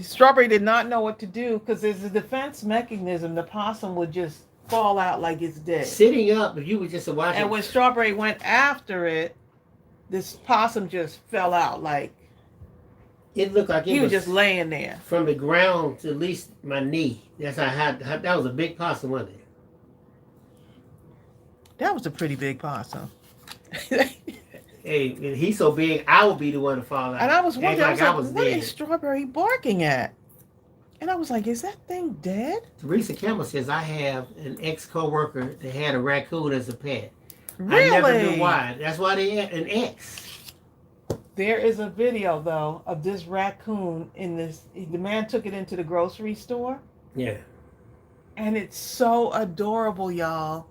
Strawberry did not know what to do because there's a defense mechanism. The possum would just fall out like it's dead. Sitting up, if you were just watching. And when Strawberry went after it, this possum just fell out like. It looked like he was just laying there. From the ground to at least my knee. That's how that was a big possum, wasn't it? That was a pretty big possum. Hey, and he's so big, I would be the one to fall out. And I was wondering, what dead. is Strawberry barking at? And I was like, is that thing dead? Teresa Campbell says, I have an ex-co-worker that had a raccoon as a pet. Really? I never knew why. That's why they had an ex. There is a video, though, of this raccoon in this. The man took it into the grocery store. Yeah. And it's so adorable, y'all.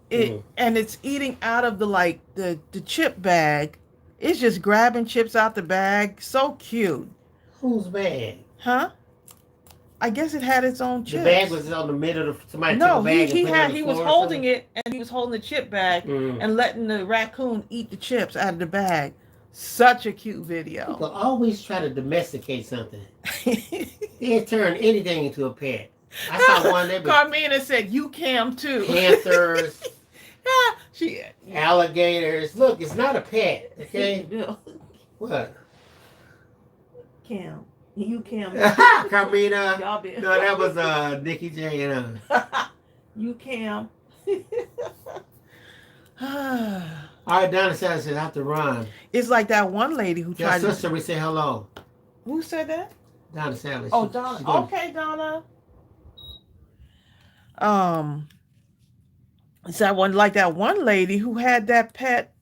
And it's eating out of the chip bag. It's just grabbing chips out the bag. So cute. Whose bag? Huh? I guess it had its own chips. The bag was on the middle of somebody. No, he was holding it, and he was holding the chip bag and letting the raccoon eat the chips out of the bag. Such a cute video. People always try to domesticate something. They turn anything into a pet. I saw one that was Carmina said, "You cam too." Panthers. Alligators. Look, it's not a pet, okay? What? Cam. You cam. Carmina. No, that was Nikki J. You cam. All right, Donna says I have to run. It's like that one lady who tried sister, we say hello. Who said that? Donna Savage. Oh, Donna. Okay, Donna. It's that one lady who had that pet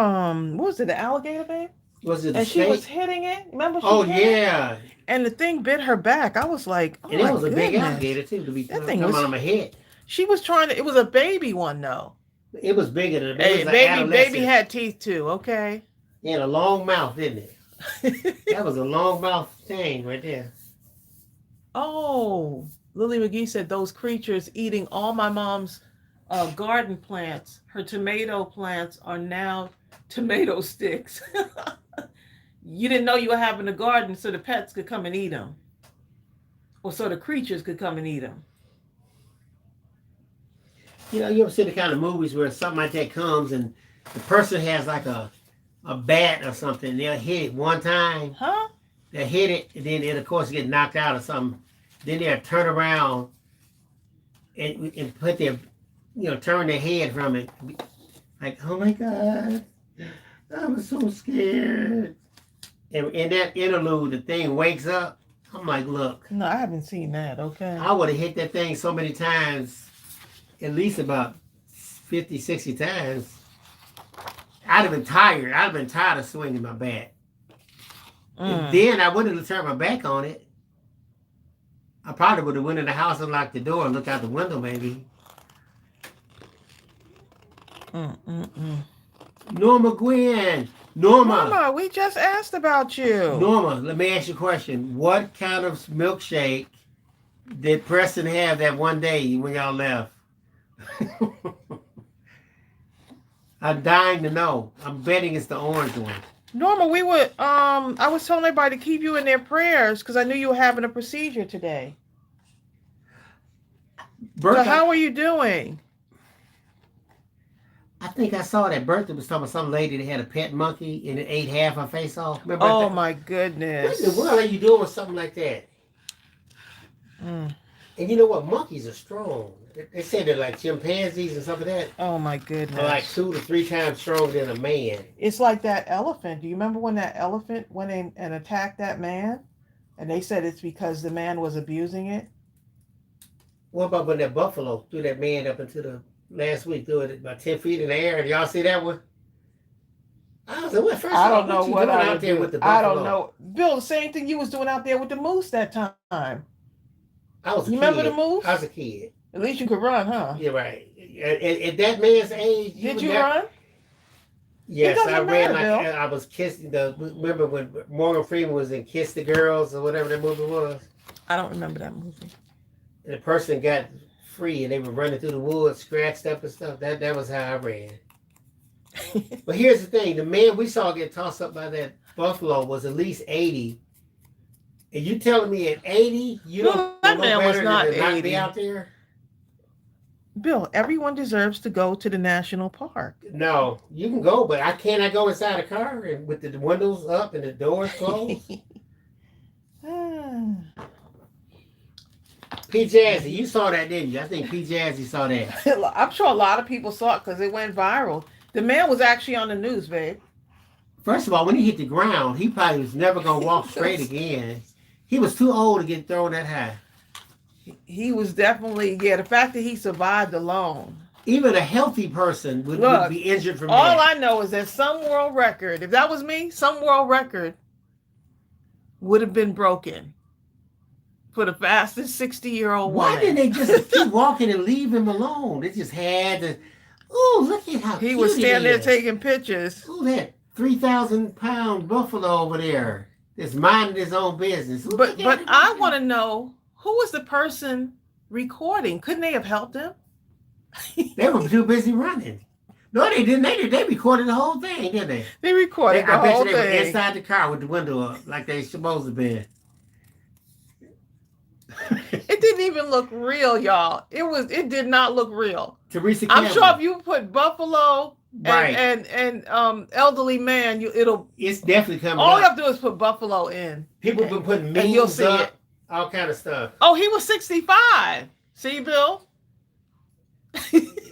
what was it, the alligator, babe? Was it a And she snake? was hitting it. Remember? She Oh hit it? yeah, And the thing bit her back. I was like, oh and it my was a big goodness. alligator too. To be That talking thing was. on my head, She was trying to. It was a baby one though. it was bigger than it Hey, was an baby adolescent. had teeth too. Okay. He had a long mouth, didn't it? That was a long mouth thing right there. Oh, Lily McGee said those creatures eating all my mom's garden plants. Her tomato plants are now tomato sticks. You didn't know you were having a garden so the pets could come and eat them, or so the creatures could come and eat them. You know, you ever see the kind of movies where something like that comes and the person has like a bat or something, they'll hit it one time, Huh? they'll hit it, and then it of course get knocked out or something. Then they'll turn around and put their, turn their head from it. Like, oh my God, I was so scared. And in that interlude, the thing wakes up. I'm like, look, No, I haven't seen that. Okay. I would have hit that thing so many times, at least about 50, 60 times. I'd have been tired. I'd have been tired of swinging my bat. And then I wouldn't have turned my back on it. I probably would have went in the house and locked the door and looked out the window maybe. Norma Gwen. Mama, we just asked about you. Norma, let me ask you a question. What kind of milkshake did Preston have that one day when y'all left? I'm dying to know. I'm betting it's the orange one. Norma, we were I was telling everybody to keep you in their prayers because I knew you were having a procedure today. Bertha, So how are you doing? I think I saw that Bertha was talking about some lady that had a pet monkey and it ate half her face off. Remember Oh that? my What goodness. in the world are you doing with something like that? And you know what? Monkeys are strong. They say they're like chimpanzees and stuff like that. Oh my goodness. Are like 2 to 3 times stronger than a man. It's like that elephant. Do you remember when that elephant went in and attacked that man? And they said it's because the man was abusing it. What about when that buffalo threw that man up into the last week, threw it about 10 feet in the air? Did y'all see that one? I was like, what? First I of all, don't know you what doing I out would there do. with the I buffalo? don't know. Bill, the same thing you was doing out there with the moose that time. I was a You kid. remember the moose? I was a kid. At least you could run, huh? You're right. At that man's age, Did you run? Yes, doesn't I ran matter, like Bill. I was kissing the. Remember when Morgan Freeman was in Kiss the Girls or whatever that movie was? I don't remember that movie. And the person got free and they were running through the woods, scratched up and stuff. That was how I ran. But here's the thing: the man we saw get tossed up by that buffalo was at least 80. And you telling me at 80 you No, don't that know man was better not than to not 80. be out there? Bill, everyone deserves to go to the national park. No, you can go, but I can't go inside a car and with the windows up and the doors closed. P. Jazzy, you saw that, didn't you? I think P. Jazzy saw that. I'm sure a lot of people saw it because it went viral. The man was actually on the news, babe. First of all, when he hit the ground, he probably was never going to walk straight again. He was too old to get thrown that high. He was definitely, the fact that he survived alone. Even a healthy person would be injured from all that. I know is that some world record, if that was me, some world record would have been broken for the fastest 60-year-old woman. Why didn't they just keep walking and leave him alone? They just had to. Oh, look at how He cute was standing there is. taking pictures. Who that 3,000-pound buffalo over there that's minding his own business? But I want to know, who was the person recording? Couldn't they have helped him? They were too busy running. No, they didn't. They recorded the whole thing, didn't they? They recorded the I bet whole you they were thing. inside the car with the window up, like they supposed to be. It didn't even look real, y'all. It did not look real. Teresa I'm Campbell. sure if you put buffalo Right. and elderly man, It's definitely coming all up. you have to do is put buffalo in. People have been putting And you'll memes see up, it. all kind of stuff. Oh, he was 65. See, Bill?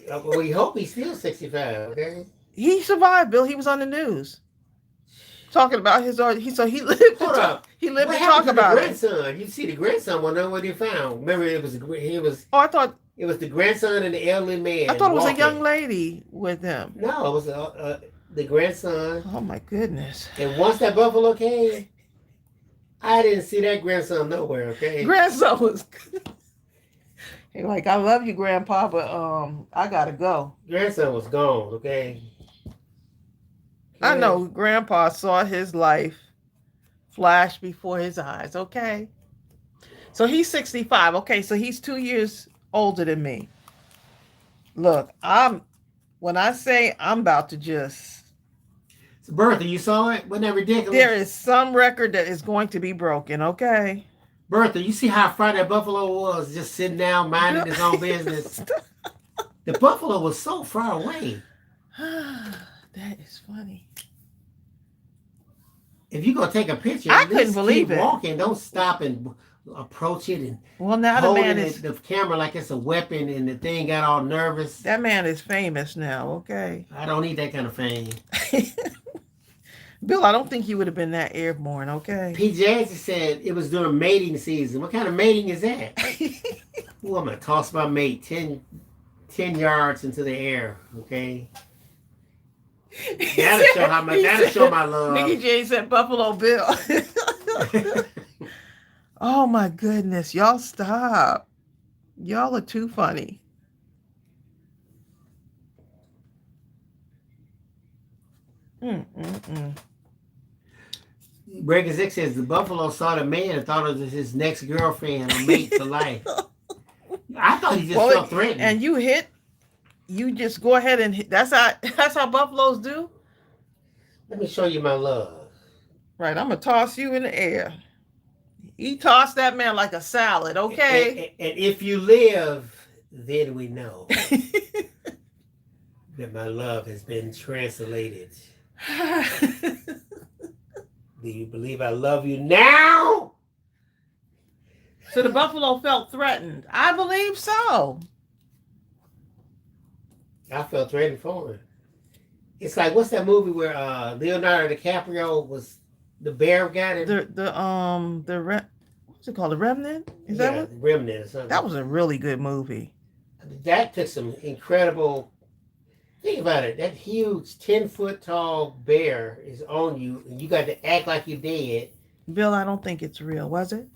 Well, we hope he's still 65, okay? He survived, Bill. He was on the news. Talking about he lived to Hold up. He lived What to talk happened to the about it. grandson? You see the grandson, well, know what he found. Remember, it was Oh, I thought the grandson and the elderly man. it was a walking. young lady with him. No, it was the grandson. Oh my goodness. And once that buffalo came, I didn't see that grandson nowhere, okay? Grandson was good. He like, I love you, Grandpa, but I gotta go. Grandson was gone, okay? I know Grandpa saw his life flash before his eyes, okay? So he's 65. Okay, so he's 2 years older than me. Look, when I say I'm about to just, So Bertha, you saw it? Wasn't that ridiculous? there is some record that is going to be broken, okay? Bertha, you see how far that buffalo was just sitting down minding his own business? The buffalo was so far away. That is funny. If you're going to take a picture, I at couldn't least believe keep it. walking. Don't stop and approach it and Well, now the holding man is, the camera like it's a weapon, and the thing got all nervous. that man is famous now, okay? I don't need that kind of fame. Bill, I don't think you would have been that airborne, okay? P. Jazzy said it was during mating season. What kind of mating is that? Ooh, I'm going to toss my mate 10 yards into the air, okay? That'll show how much. That'll show my love. Nicky J said Buffalo Bill. Oh my goodness, y'all stop. Y'all are too funny. Breaker Zick says the buffalo saw the man and thought it was his next girlfriend or mate for life. I thought he just felt threatened. And you just go ahead and hit. That's how buffaloes do. Let me show you my love. Right, I'm gonna toss you in the air. He tossed that man like a salad, okay? And if you live, then we know that my love has been translated. Do you believe I love you now? So the buffalo felt threatened. I believe so. I felt threatened for him. It's like, what's that movie where Leonardo DiCaprio was the bear guy? What's it called? The Remnant? Is that what? The Remnant or something. That was a really good movie. That took some incredible. Think about it. That huge 10-foot tall bear is on you, and you got to act like you're dead. Bill, I don't think it's real. Was it?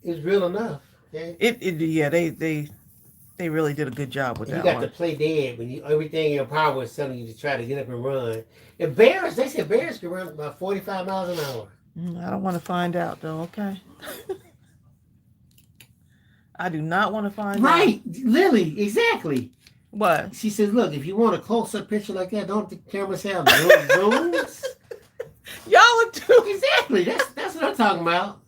It's real enough. Okay? Yeah, they really did a good job with and that you got one. to play dead when everything in your power is telling you to try to get up and run. And bears, they said bears can run about 45 miles an hour. I don't want to find out though, okay? I do not want to find out. Right, Lily, exactly. What? She says, look, if you want a close-up picture like that, don't the cameras have zooms? Y'all are too... Exactly, that's what I'm talking about.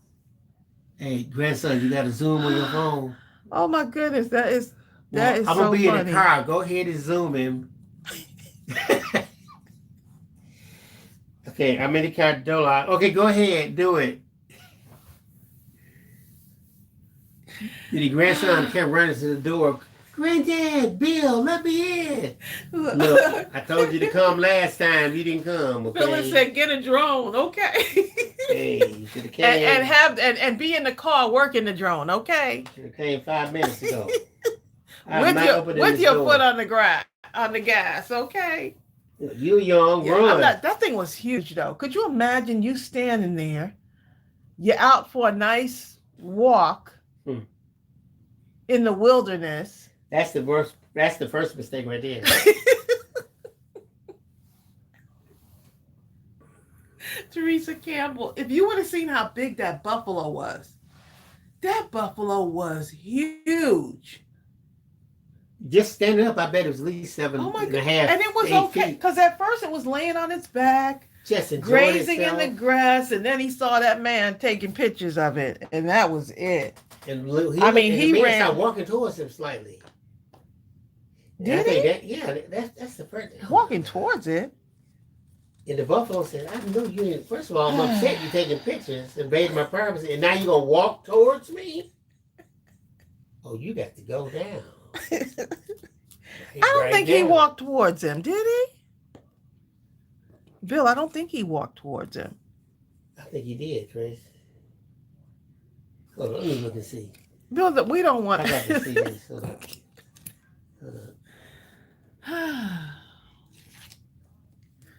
Hey, grandson, you got to zoom on your phone. Oh my goodness, that is so funny. I'm going to be in the car. Go ahead and zoom him. Okay, I'm in the car. Okay, go ahead. Do it. The grandson kept running to the door. Granddad, Bill, let me in. Look, I told you to come last time. You didn't come. Okay? Phyllis said, "Get a drone, okay?" Hey, you should have came. and be in the car working the drone, okay? Should have came 5 minutes ago. with your foot on the gas, okay? You young, run. That thing was huge, though. Could you imagine you standing there? You're out for a nice walk in the wilderness. That's the worst. That's the first mistake right there. Teresa Campbell, if you would have seen how big that buffalo was huge. Just standing up, I bet it was at least 7 and a half. And it was okay because at first it was laying on its back, just grazing in the grass, and then he saw that man taking pictures of it, and that was it. And he ran. Started walking towards him slightly. Did he? That's the first thing. Walking towards it. And the buffalo said, "I know you ain't. First of all, I'm upset you taking pictures, invading my privacy, and now you're gonna walk towards me. Oh, you got to go down." I don't think he walked towards him, did he? Bill, I don't think he walked towards him. I think he did, Trace. Hold on, let me look and see. Bill, we don't want I got to see this. Hold on.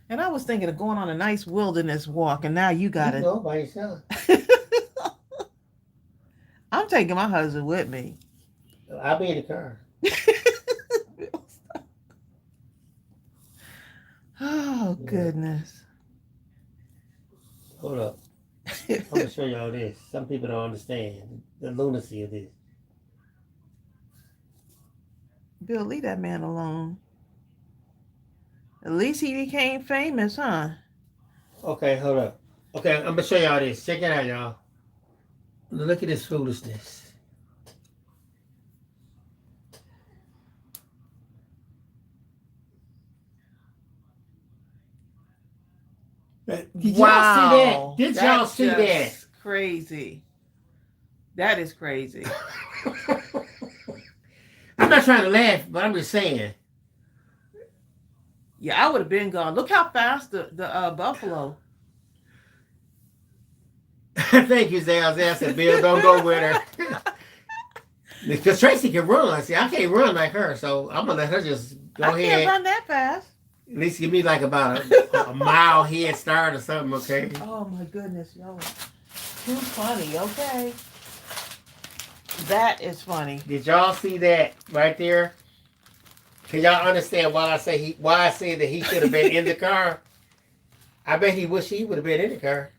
And I was thinking of going on a nice wilderness walk, and now you You got can it. go by yourself. I'm taking my husband with me. I'll be in the car. Oh, Yeah. goodness. Hold up. I'm gonna show y'all this. Some people don't understand the lunacy of this. Bill, leave that man alone. At least he became famous, huh? Okay, hold up. Okay, I'm gonna show y'all this. Check it out, y'all. Look at this foolishness. Did y'all see that? Wow. Did y'all That's see that? just crazy. That is crazy. I'm not trying to laugh, but I'm just saying. Yeah, I would have been gone. Look how fast the buffalo. Thank you, Zay. I said, Bill, don't go with her. Because Tracy can run. See, I can't run like her, so I'm gonna let her just go I can't ahead. run that fast. At least give me like about a mile head start or something, okay? Oh my goodness, yo. Too funny, okay? That is funny. Did y'all see that right there? Can y'all understand why I say that he should have been in the car? I bet he wish he would have been in the car.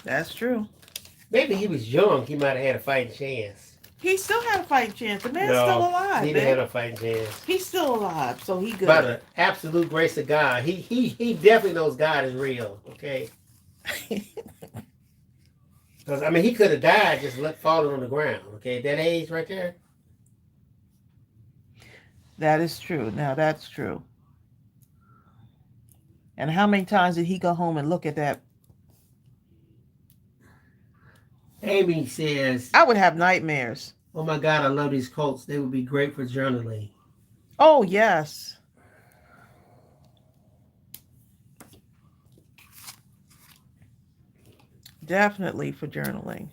That's true. Maybe he was young. He might have had a fighting chance. He still had a fighting chance. The man's No, still alive, he didn't man. have a fighting chance. He's still alive, so he good. By the absolute grace of God, he definitely knows God is real. Okay, because I mean he could have died just falling on the ground. Okay, at that age right there. That is true. Now that's true. And how many times did he go home and look at that? Amy says, I would have nightmares. "Oh my God, I love these quotes. They would be great for journaling." Oh, yes. Definitely for journaling.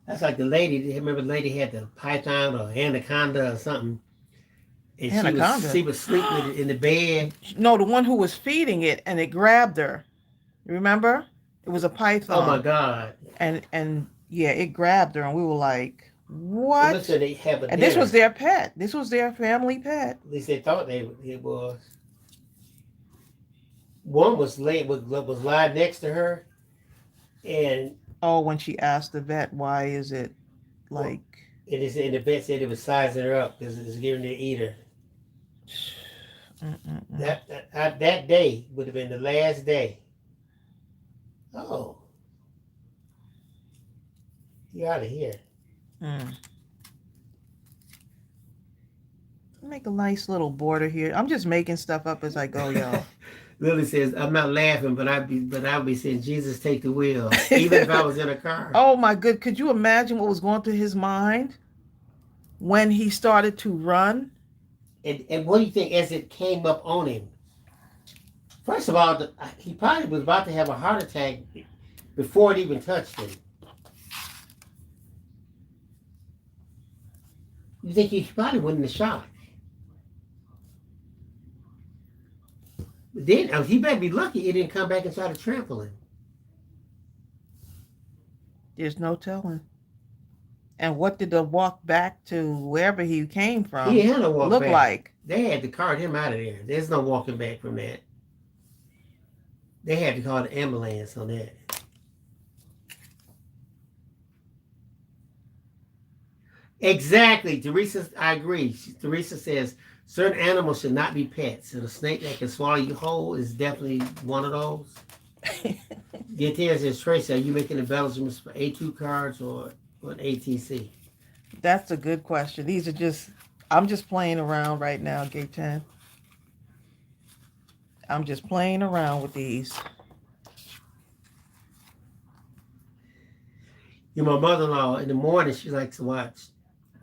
That's like the lady. Remember, the lady had the python or anaconda or something, and Anaconda. she was sleeping with it in the bed. No, the one who was feeding it and it grabbed her. Remember? It was a Oh my python. God! And yeah, it grabbed her and we were like, It what? looks like they have a And dinner. this was their pet. This was their family pet. At least they thought it was. One was was lying next to her, and Oh, when she asked the vet, why is it like and the vet said it was sizing her up because it was giving her to eat her. Mm-mm-mm. That day would have been the last day. Oh, you out of here. Mm. Make a nice little border here. I'm just making stuff up as I go, y'all. Lily says, "I'm not laughing, but I'd be saying, Jesus, take the wheel, even if I was in a car." Oh my good. Could you imagine what was going through his mind when he started to run? And what do you think as it came up on him? First of all, he probably was about to have a heart attack before it even touched him. You think he probably wouldn't have shot? But then he better be lucky it didn't come back and try to trample him. There's no telling. And what did the walk back to wherever he came from He had to walk look back. like? They had to cart him out of there. There's no walking back from that. They had to call the ambulance on that. Exactly, Teresa. I agree. Teresa says certain animals should not be pets. And a snake that can swallow you whole is definitely one of those. Gutierrez says, Tracy, are you making embellishments for A2 cards or an ATC? That's a good question. These are just, I'm just playing around right now, Gate 10. I'm just playing around with these. You know, my mother-in-law, in the morning, she likes to watch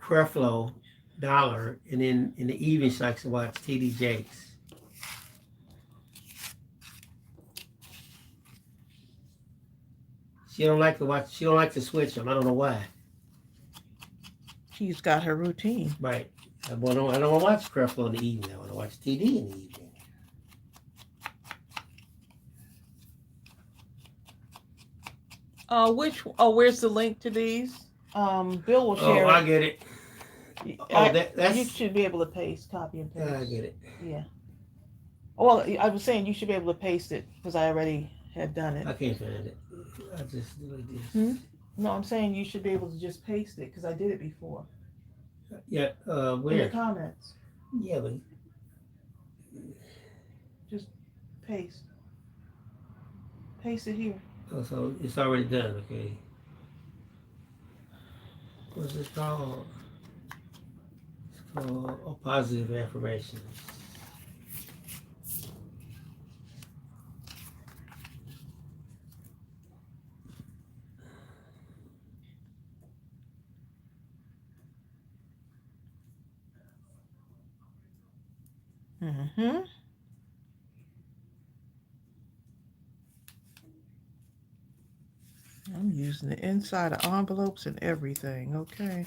Creflo Dollar, and then in the evening, she likes to watch TD Jakes. She don't like to switch them. I don't know why. She's got her routine. Right. I don't want to watch Creflo in the evening. I want to watch TV in the evening. Where's the link to these? Bill will share Oh, I it. get it. That's. You should be able to paste, copy and paste. I get it. Yeah. Well, I was saying you should be able to paste it because I already had done it. I can't find it. I just do like this. No, I'm saying you should be able to just paste it because I did it before. Yeah. In the Where? comments. Yeah, but Just paste. Paste it here. oh, so it's already done. Okay. What's this called? It's called positive affirmations. Mm-hmm. I'm using the inside of envelopes and everything. Okay.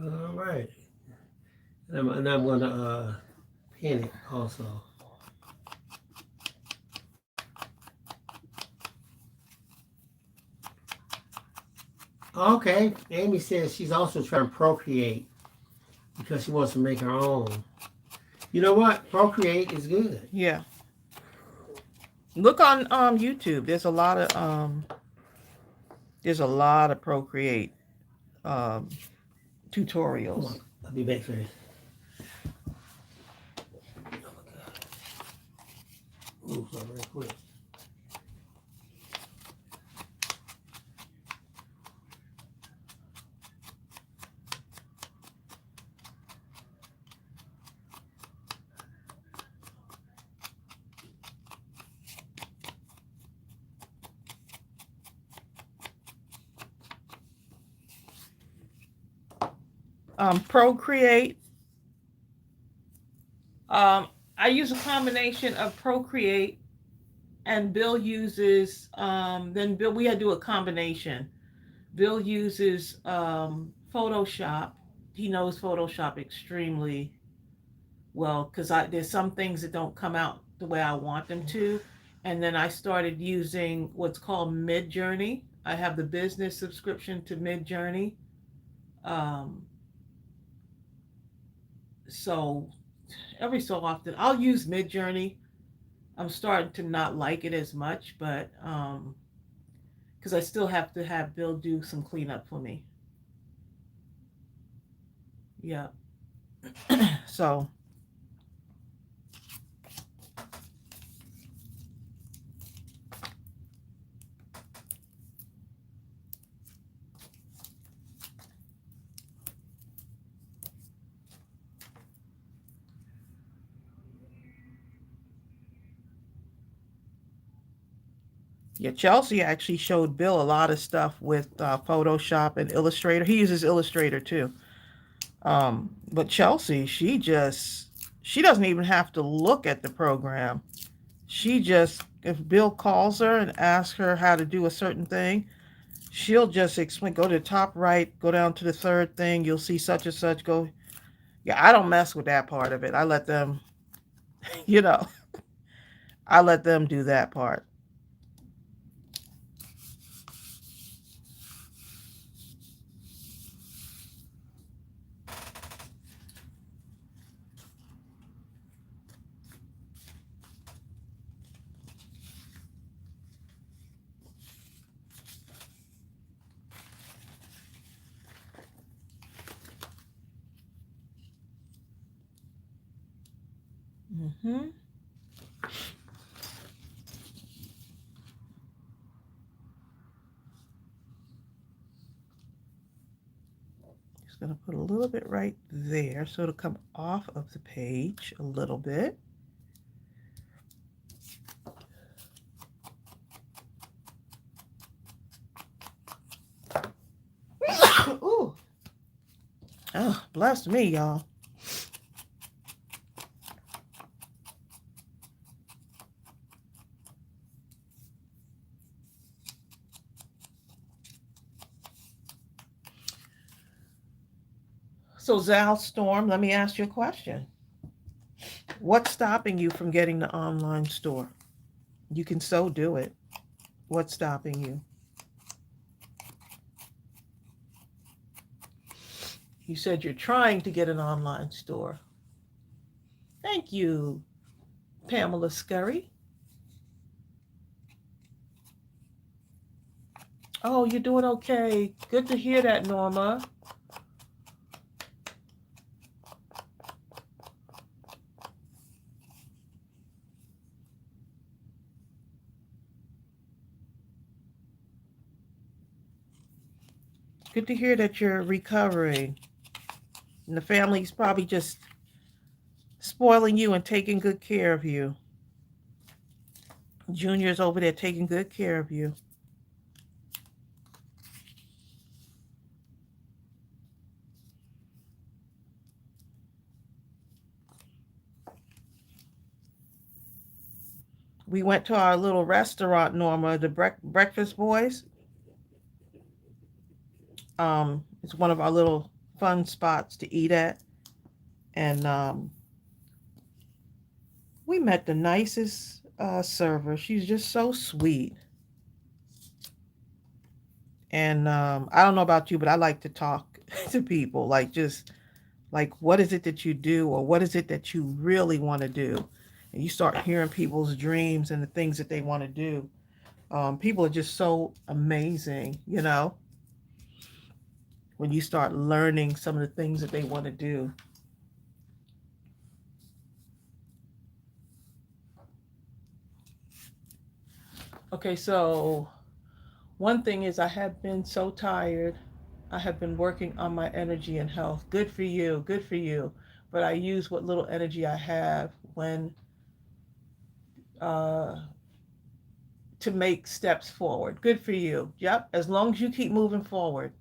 All right. And I'm going to pin it also. Okay. Amy says she's also trying to procreate because she wants to make her own. You know what? Procreate is good. Yeah. Look on YouTube. There's a lot of Procreate tutorials. Come on. I'll be back for this. Oh my God. Move so very quick. Procreate. I use a combination of Procreate and Bill uses, then Bill, we had to do a combination. Bill uses Photoshop. He knows Photoshop extremely well because there's some things that don't come out the way I want them to. And then I started using what's called Midjourney. I have the business subscription to Midjourney. So every so often I'll use Midjourney. I'm starting to not like it as much, but because I still have to have Bill do some cleanup for me. Yeah. So yeah, Chelsea actually showed Bill a lot of stuff with Photoshop and Illustrator. He uses Illustrator too. But Chelsea, she doesn't even have to look at the program. She just, if Bill calls her and asks her how to do a certain thing, she'll just explain, go to the top right, go down to the third thing, you'll see such and such, go. Yeah, I don't mess with that part of it. I let them, you know, I let them do that part. Mm-hmm. Just going to put a little bit right there so it'll come off of the page a little bit. Ooh. Oh, bless me, y'all. So, Zal Storm, let me ask you a question. What's stopping you from getting the online store? You can so do it. What's stopping you? You said you're trying to get an online store. Thank you, Pamela Scurry. Oh, you're doing okay. Good to hear that, Norma. Good to hear that you're recovering. And the family's probably just spoiling you and taking good care of you. Junior's over there taking good care of you. We went to our little restaurant, Norma, the Breakfast Boys. It's one of our little fun spots to eat at. And we met the nicest server. She's just so sweet. And I don't know about you, but I like to talk to people. Like, just like, what is it that you do, or what is it that you really want to do? And you start hearing people's dreams and the things that they want to do. People are just so amazing, when you start learning some of the things that they want to do. Okay, so one thing is, I have been so tired. I have been working on my energy and health. Good for you. Good for you. But I use what little energy I have when uh, to make steps forward. Good for you. Yep. As long as you keep moving forward.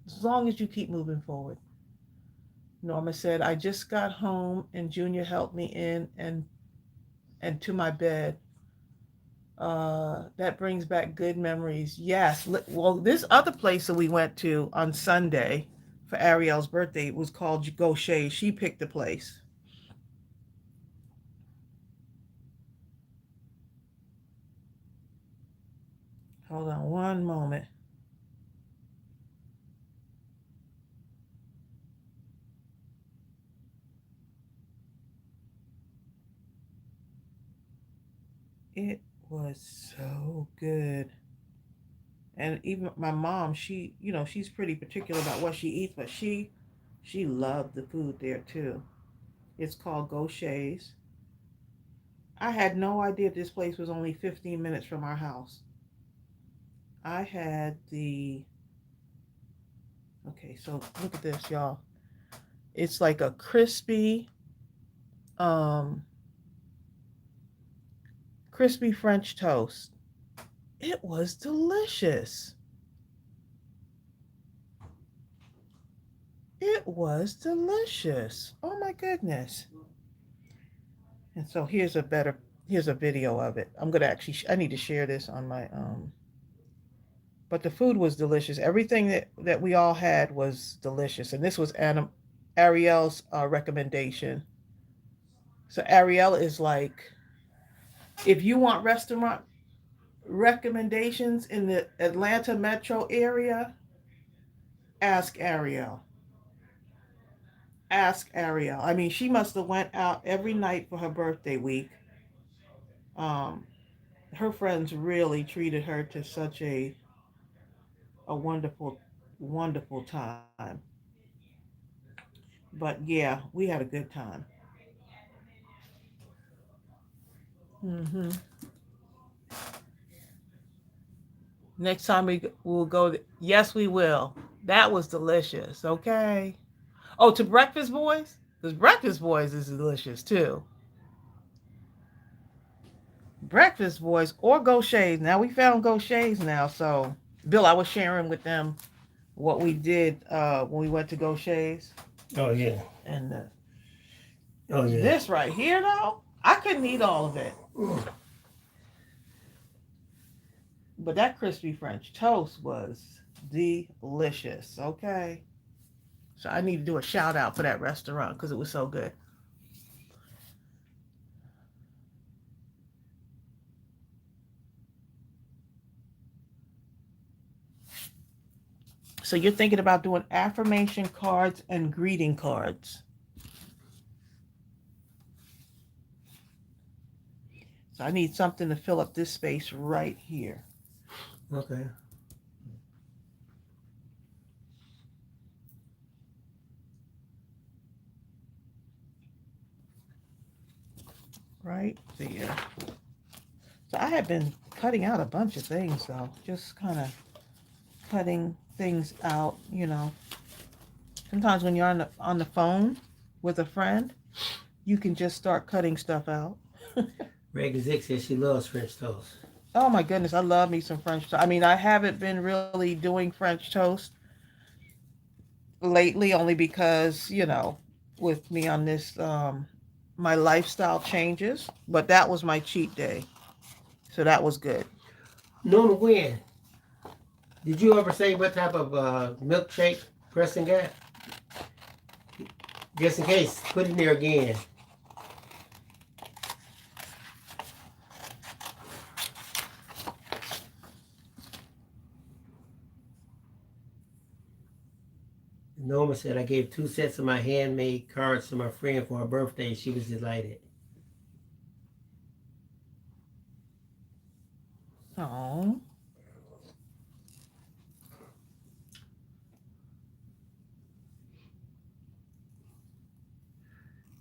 As long as you keep moving forward. Norma said, I just got home and Junior helped me in and to my bed. That brings back good memories. Yes. Well, this other place that we went to on Sunday for Ariel's birthday was called Gaucher. She picked the place. Hold on one moment. It was so good. And even my mom, she's pretty particular about what she eats, but she loved the food there too. It's called Gaucher's. I had no idea this place was only 15 minutes from our house. I had the Okay, so look at this, y'all. It's like a um crispy French toast. It was delicious. It was delicious. Oh my goodness. And so here's a video of it. I'm gonna actually I need to share this on my But the food was delicious. Everything that we all had was delicious, and this was Ariel's recommendation. So Ariel is like, if you want restaurant recommendations in the Atlanta metro area, ask Ariel. Ask Ariel. I mean, she must have went out every night for her birthday week. Um, Her friends really treated her to such a wonderful, wonderful time. But yeah, we had a good time. hmm Next time we'll go. Yes, we will. That was delicious. Okay. Oh, to Breakfast Boys, because Breakfast Boys is delicious too. Breakfast Boys or Gaucher's. Now we found Gaucher's now. So Bill, I was sharing with them what we did when we went to Gaucher's. Oh yeah. And Oh yeah. this right here, though, I couldn't eat all of it. But that crispy French toast was delicious. Okay. So I need to do a shout out for that restaurant because it was so good. So you're thinking about doing affirmation cards and greeting cards. So I need something to fill up this space right here. Okay. Right there. So I have been cutting out a bunch of things though. Just kind of cutting things out, you know. Sometimes when you're on the phone with a friend, you can just start cutting stuff out. Reggie Zick says she loves French toast. Oh my goodness, I love me some French toast. I mean, I haven't been really doing French toast lately only because, you know, with me on this my lifestyle changes, but that was my cheat day. So that was good. Norma Gwen, did you ever say what type of milkshake Preston got? Just in case, put it in there again. Norma said, I gave 2 sets of my handmade cards to my friend for her birthday. She was delighted. Oh.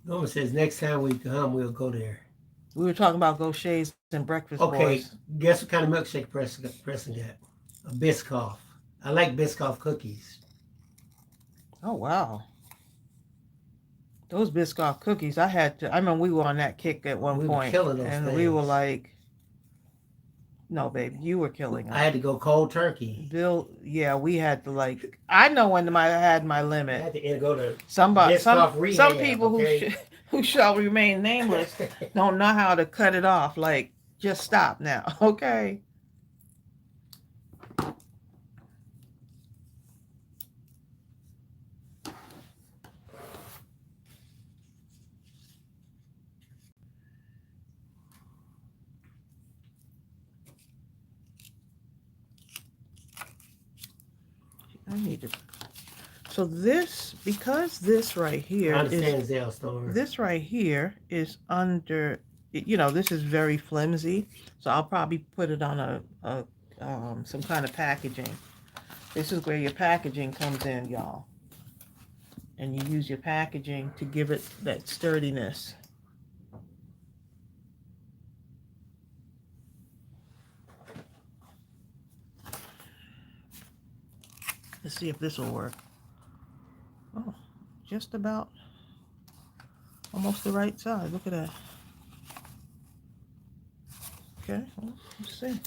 Norma says, next time we come, we'll go there. We were talking about Gaucher's and Breakfast Okay, Boys. guess what kind of milkshake Preston got? A Biscoff. I like Biscoff cookies. Oh wow. Those Biscoff cookies, I remember we were on that kick at one We were point, killing those and things. we were like, no, baby, you were killing I us. had to go cold turkey. Bill, yeah, we had to like. I know when I had my I limit. had to go to Somebody, Biscoff some rehab, people okay? who shall remain nameless don't know how to cut it off. Like, just stop now, okay? I need to. So this, because this right here I is understand Zell story. this right here is under. You know, this is very flimsy, so I'll probably put it on a some kind of packaging. This is where your packaging comes in, y'all. And you use your packaging to give it that sturdiness. Let's see if this will work. Oh, just about almost the right size. Look at that. Okay, well, let's see.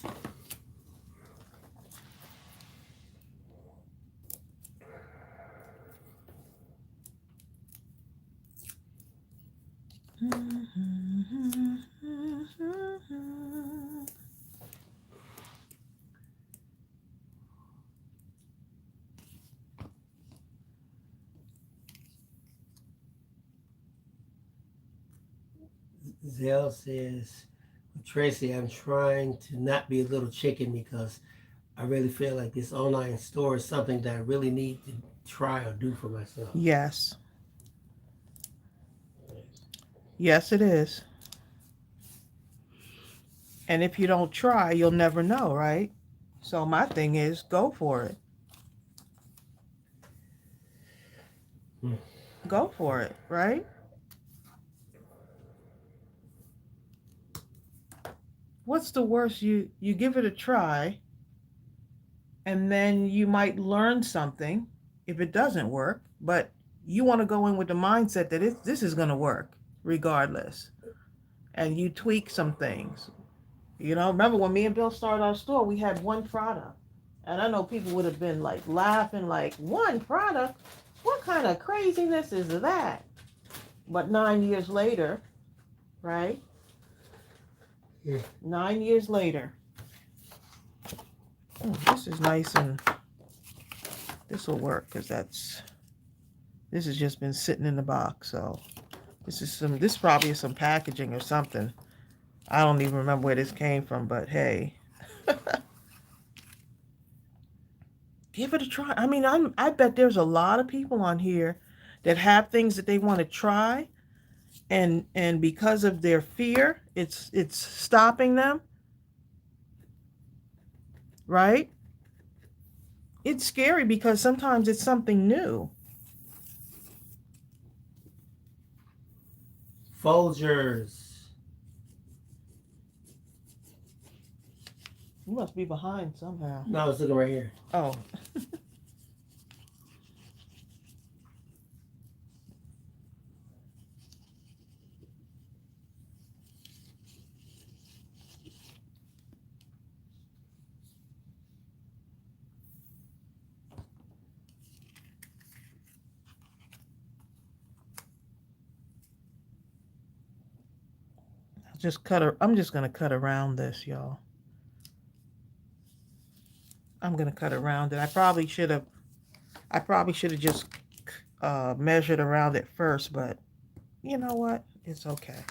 Zell says, Tracy, I'm trying to not be a little chicken because I really feel like this online store is something that I really need to try or do for myself. Yes. Yes, it is. And if you don't try, you'll never know, right? So my thing is, go for it. Go for it, right? What's the worst? You give it a try, and then you might learn something if it doesn't work, but you want to go in with the mindset that this is going to work regardless. And you tweak some things. You know, remember when me and Bill started our store, we had one product. And I know people would have been like laughing, like, one product? What kind of craziness is that? But 9 years later, right? Yeah. 9 years later. Oh, this is nice, and this will work because that's This has just been sitting in the box, so this probably is some packaging or something. I don't even remember where this came from, but hey, give it a try. I mean, I bet there's a lot of people on here that have things that they want to try, and because of their fear, it's stopping them, right? It's scary because sometimes it's something new. Folgers. You must be behind somehow. No, I was looking right here. Oh, I'm just gonna cut around this, y'all. I'm gonna cut around it. I probably should have just measured around it first, but you know what? It's okay.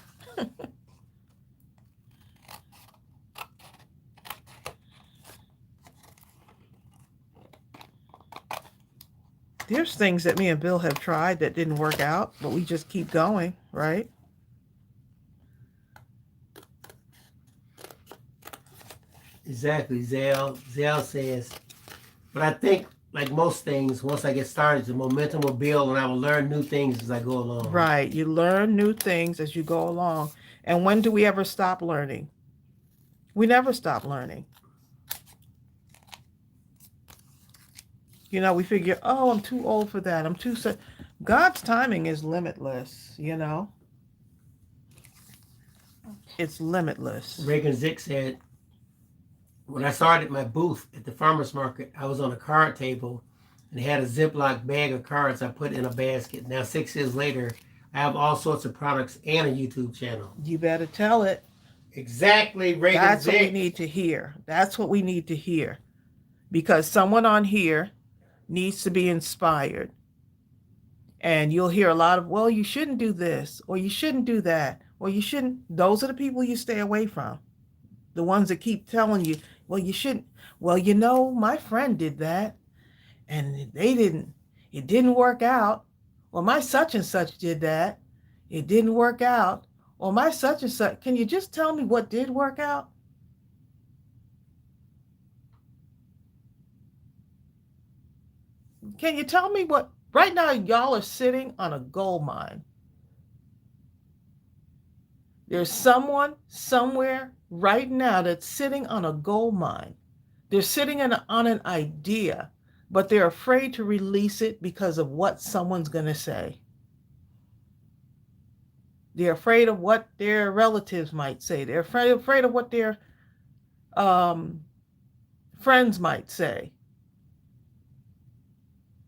There's things that me and Bill have tried that didn't work out, but we just keep going, right? Exactly. Zell says, but I think, like most things, once I get started, the momentum will build and I will learn new things as I go along. Right. You learn new things as you go along. And when do we ever stop learning? We never stop learning. You know, we figure, oh, I'm too old for that. God's timing is limitless, you know? It's limitless. Reagan Zick said, when I started my booth at the farmer's market, I was on a card table and had a Ziploc bag of cards I put in a basket. Now, 6 years later, I have all sorts of products and a YouTube channel. You better tell it. Exactly, Reagan That's Zick. what we need to hear. That's what we need to hear. Because someone on here needs to be inspired. And you'll hear a lot of, well, you shouldn't do this, or you shouldn't do that, or you shouldn't. Those are the people you stay away from. The ones that keep telling you, well, you shouldn't. Well, you know, my friend did that and it didn't work out. Or my such and such did that. It didn't work out. Or my such and such. Can you just tell me what did work out? Can you tell me what? Right now, y'all are sitting on a gold mine. There's someone somewhere right now that's sitting on a gold mine. They're sitting on an idea, but they're afraid to release it because of what someone's going to say. They're afraid of what their relatives might say. They're afraid of what their friends might say.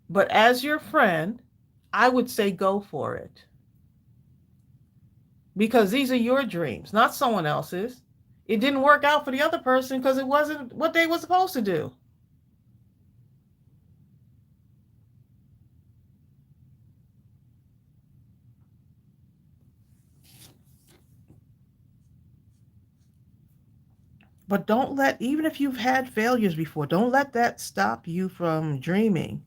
But as your friend, I would say go for it. Because these are your dreams, not someone else's. It didn't work out for the other person because it wasn't what they were supposed to do. But don't let, even if you've had failures before, don't let that stop you from dreaming.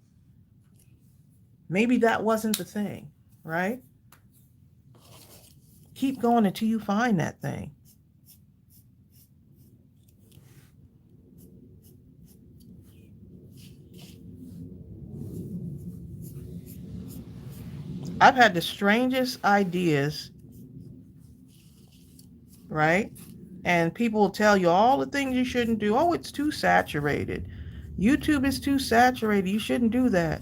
Maybe that wasn't the thing, right? Keep going until you find that thing. I've had the strangest ideas, right? And people will tell you all the things you shouldn't do. Oh, it's too saturated. YouTube is too saturated. You shouldn't do that.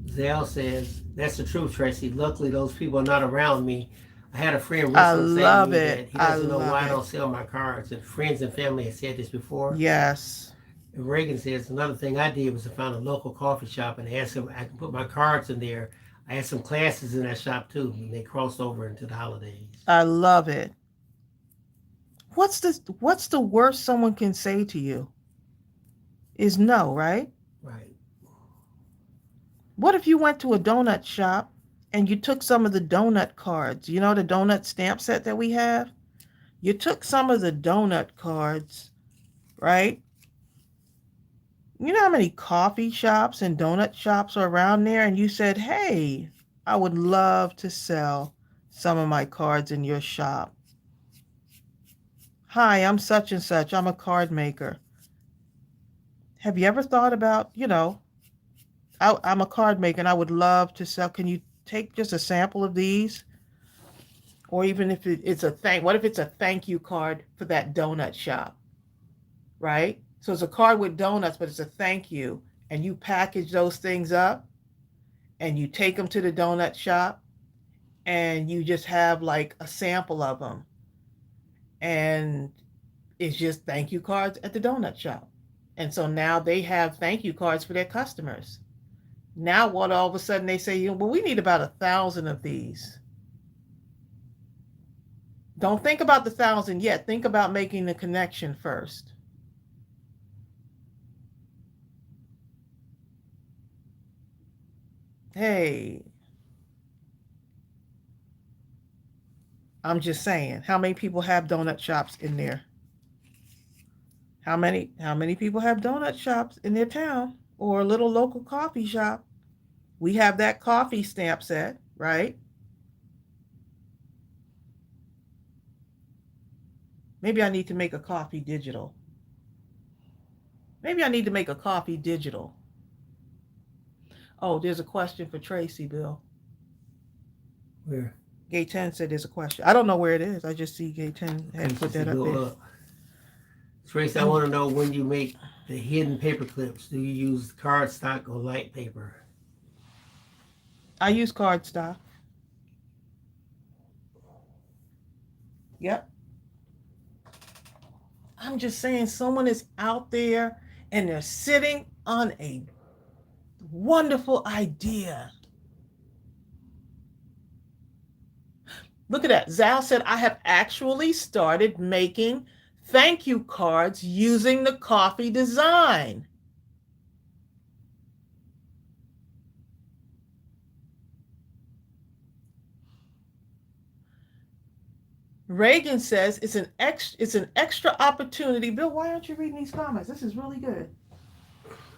Zell says, that's the truth, Tracy. Luckily, those people are not around me. I had a friend recently say to me that he doesn't know why I don't sell my cards. And friends and family have said this before. Yes. And Reagan says, another thing I did was to find a local coffee shop and ask them, I can put my cards in there. I had some classes in that shop too, and they crossed over into the holidays. I love it. What's the worst someone can say to you? Is no, right? Right. What if you went to a donut shop and you took some of the donut cards? You know, the donut stamp set that we have? You took some of the donut cards, right? You know how many coffee shops and donut shops are around there? And you said, hey, I would love to sell some of my cards in your shop. Hi, I'm such and such. I'm a card maker. Have you ever thought about, I'm a card maker and I would love to sell. Can you take just a sample of these? Or even if it's what if it's a thank you card for that donut shop, right? So it's a card with donuts, but it's a thank you. And you package those things up and you take them to the donut shop and you just have like a sample of them. And it's just thank you cards at the donut shop. And so now they have thank you cards for their customers. Now what all of a sudden they say, well, we need about 1,000 of these. Don't think about the 1,000 yet. Think about making the connection first. Hey, I'm just saying, how many people have donut shops in there? How many people have donut shops in their town or a little local coffee shop? We have that coffee stamp set, right? Maybe I need to make a coffee digital. Maybe I need to make a coffee digital. Oh, there's a question for Tracy, Bill. Where? Gay 10 said there's a question. I don't know where it is. I just see Gay 10 had put that up there. Up. Tracy, I want to know when you make the hidden paper clips. Do you use cardstock or light paper? I use cardstock. Yep. I'm just saying, someone is out there and they're sitting on a wonderful idea. Look at that. Zal said, I have actually started making thank you cards using the coffee design. Reagan says it's an extra opportunity. Bill, why aren't you reading these comments? This is really good.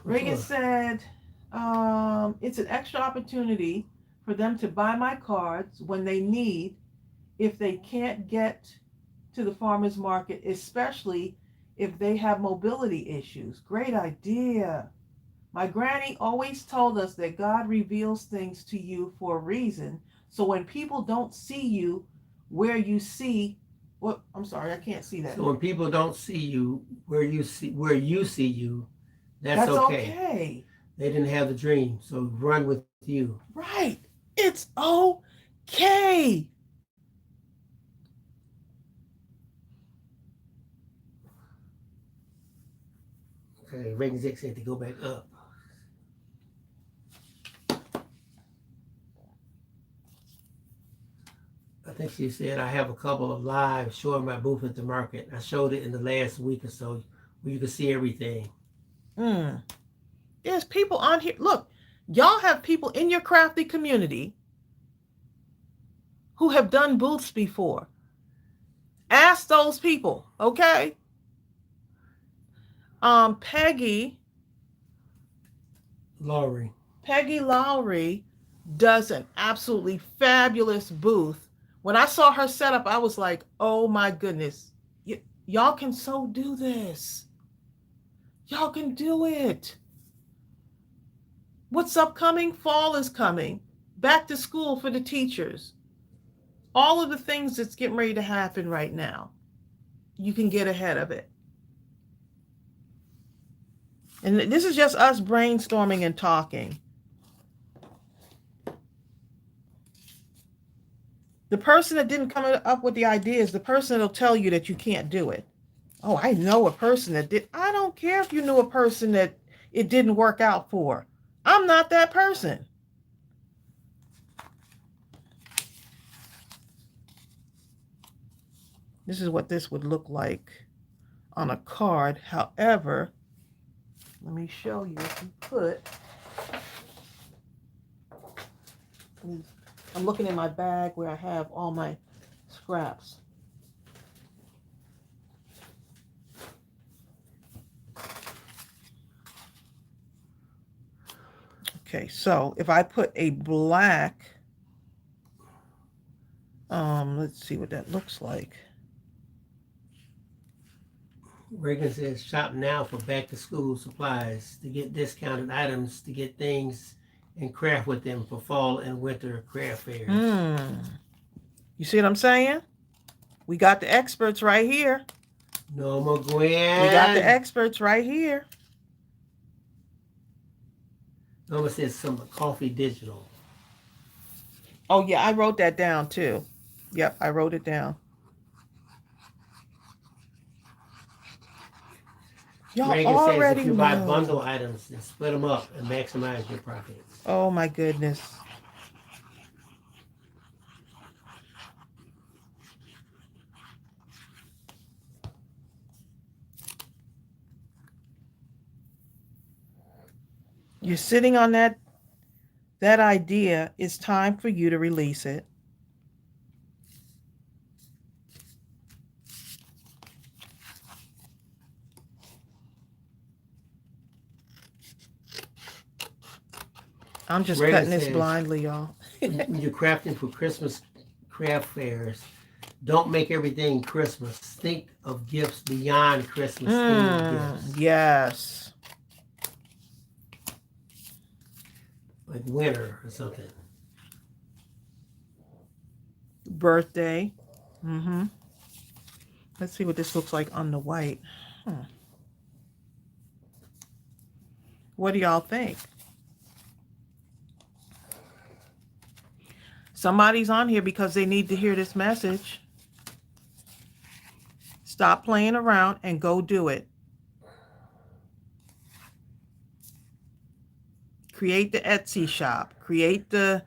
Reagan said it's an extra opportunity for them to buy my cards when they need, if they can't get to the farmers market, especially if they have mobility issues. Great idea. My granny always told us that God reveals things to you for a reason. So when people don't see you where you see, well, I'm sorry, I can't see that. So when people don't see you where you see you, that's okay. They didn't have the dream, so run with you. Right. It's okay. Okay, Reagan Zick said to go back up. I think she said, I have a couple of lives showing my booth at the market. I showed it in the last week or so where you can see everything. There's people on here. Look, y'all have people in your crafty community who have done booths before. Ask those people, okay? Peggy Lowry does an absolutely fabulous booth. When I saw her setup, I was like, oh my goodness, y'all can so do this. Y'all can do it. What's upcoming? Fall is coming. Back to school for the teachers. All of the things that's getting ready to happen right now. You can get ahead of it. And this is just us brainstorming and talking. The person that didn't come up with the idea is the person that'll tell you that you can't do it. Oh, I know a person that did. I don't care if you knew a person that it didn't work out for. I'm not that person. This is what this would look like on a card. However, let me show you. If you put please. I'm looking in my bag where I have all my scraps. Okay, so if I put a black, let's see what that looks like. Reagan says, shop now for back to school supplies to get discounted items to get things and craft with them for fall and winter craft fairs. You see what I'm saying? We got the experts right here. Norma Gwen. We got the experts right here. Norma says some coffee digital. Oh yeah, I wrote that down too. Yep, I wrote it down. Y'all Reagan already says if you buy know. bundle items, then split them up and maximize your profits. Oh my goodness. You're sitting on that idea. It's time for you to release it. I'm just Reagan cutting this says, blindly, y'all. when you're crafting for Christmas craft fairs, don't make everything Christmas. Think of gifts beyond Christmas themed gifts. Yes. Like winter or something. Birthday. Let's see what this looks like on the white. What do y'all think? Somebody's on here because they need to hear this message. Stop playing around and go do it. Create the Etsy shop. Create the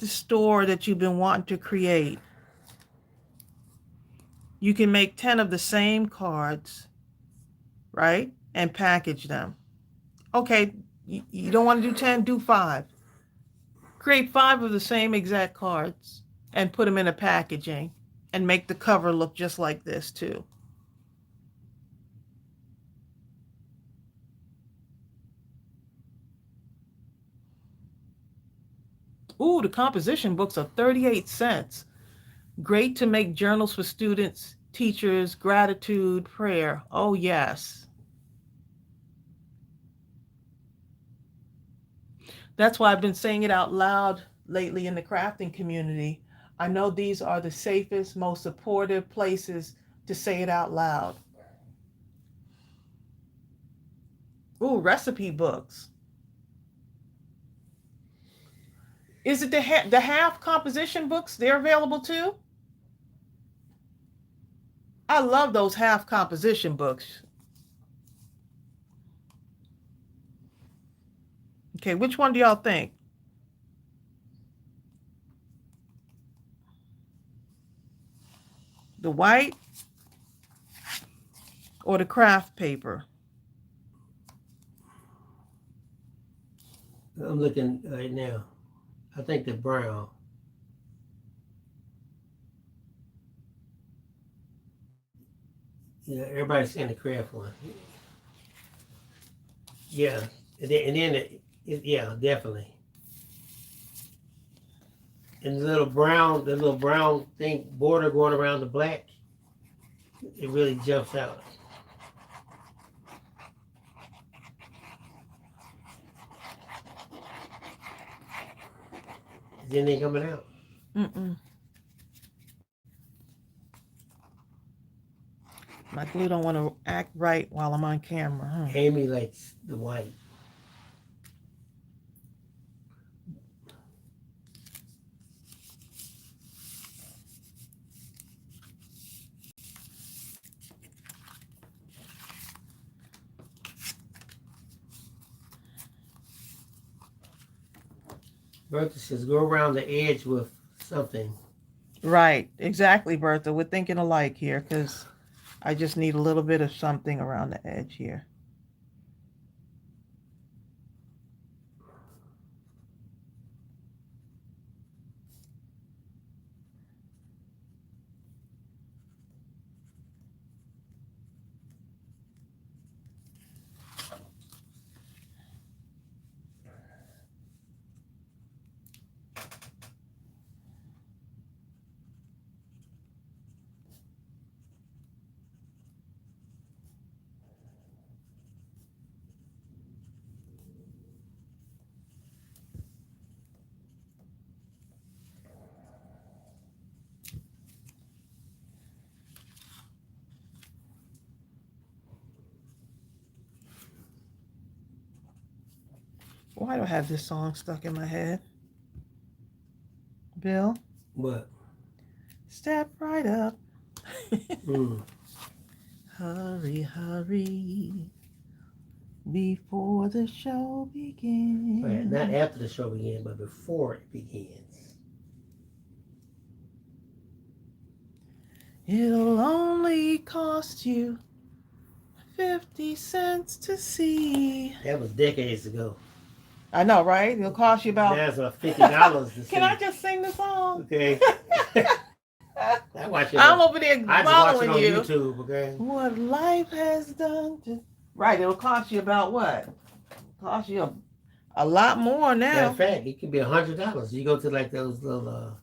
store that you've been wanting to create. You can make 10 of the same cards, right? And package them. Okay, you don't want to do 10, do 5. Create 5 of the same exact cards and put them in a packaging and make the cover look just like this too. Ooh, the composition books are 38 cents. Great to make journals for students, teachers, gratitude, prayer. Oh, yes. That's why I've been saying it out loud lately in the crafting community. I know these are the safest, most supportive places to say it out loud. Ooh, recipe books. Is it the half composition books? They're available too? I love those half composition books. Okay, which one do y'all think? The white or the craft paper? I'm looking right now. I think the brown. Yeah, everybody's saying the craft one. Yeah, and then yeah, definitely. And the little brown thing border going around the black, it really jumps out. Is anything coming out? My glue don't want to act right while I'm on camera, huh? Amy likes the white. Bertha says, go around the edge with something. Right, exactly, Bertha. We're thinking alike here because I just need a little bit of something around the edge here. Why do I have this song stuck in my head? Bill, What? step right up. Mm. Hurry, hurry, before the show begins. Right. Not after the show begins, but before it begins. It'll only cost you 50 cents to see. That was decades ago. I know, right? It'll cost you about. That's $50 to see. Can I just sing the song? Okay. I watch it. I'm over there I just watch it following on you. YouTube. Okay. What life has done to. Right, it'll cost you about what? Cost you a lot more Matter now. of fact, it could be $100. You go to like those little,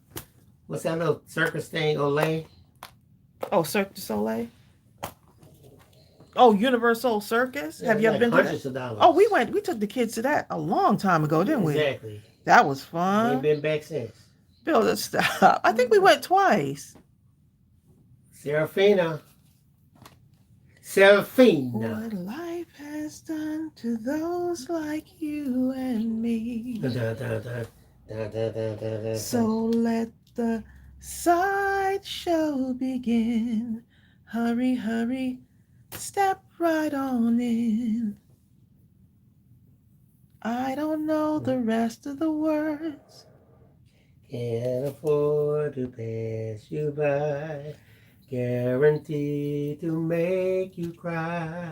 what's that little circus thing, Olay? Oh, Cirque du Soleil. Oh, Universal Circus. Yeah, Have you ever like been to that? hundreds of dollars. Oh, we took the kids to that a long time ago, didn't we? Exactly. That was Ain't fun. been back since. Bill, let's stop. I think we went twice. Serafina. What life has done to those like you and me. Dun, dun, dun, dun, dun, dun, dun, dun, dun. So let the sideshow begin. Hurry, hurry, step right on in. I don't know the rest of the words. Can't afford to pass you by. Guaranteed to make you cry.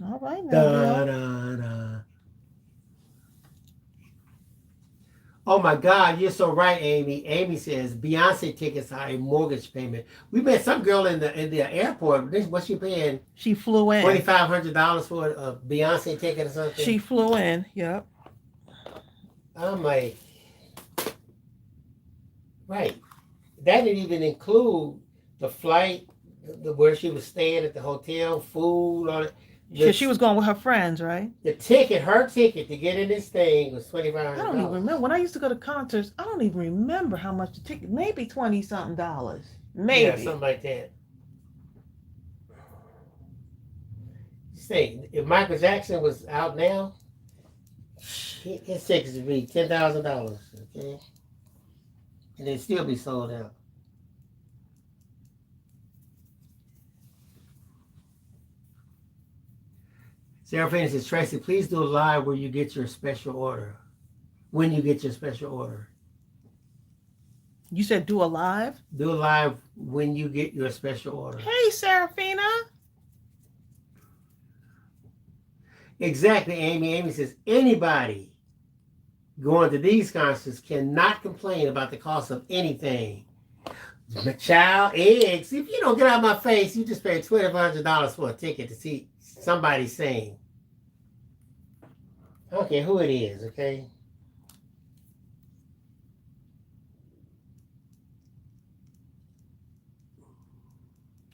All right now, Da, Bill. da, da. Oh my God, you're so right, Amy. Amy says Beyonce tickets are a mortgage payment. We met some girl in the airport. What's she paying? She flew in. $2,500 for a Beyonce ticket or something. She flew in. Yep. I'm like, right. That didn't even include the flight, where she was staying at the hotel, food, all that. Because she was going with her friends, right? The ticket, her ticket to get in this thing was $2,500. I don't even remember. When I used to go to concerts, I don't even remember how much the ticket. Maybe $20-something. Maybe. Yeah, something like that. Say, if Michael Jackson was out now, his tickets would be $10,000, okay? And they'd still be sold out. Serafina says, Tracy, please do a live where you get your special order. When you get your special order. You said do a live? Do a live when you get your special order. Hey, Serafina. Exactly, Amy. Amy says, anybody going to these concerts cannot complain about the cost of anything. My child, eggs. If you don't get out of my face, you just paid $2,500 for a ticket to see somebody sing. I don't care who it is, okay?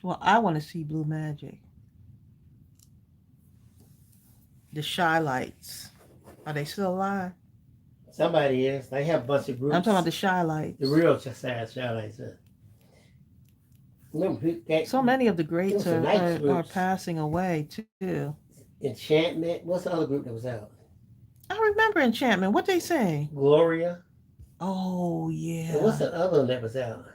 Well, I want to see Blue Magic. The Shy Lights. Are they still alive? Somebody is. They have a bunch of groups. I'm talking about the Shy Lights. The real Shy-Lights. So many of the greats Those are nice are groups. passing away, too. Enchantment. What's the other group that was out? I remember Enchantment. What they say? Gloria. Oh, yeah. And what's the other one that was out?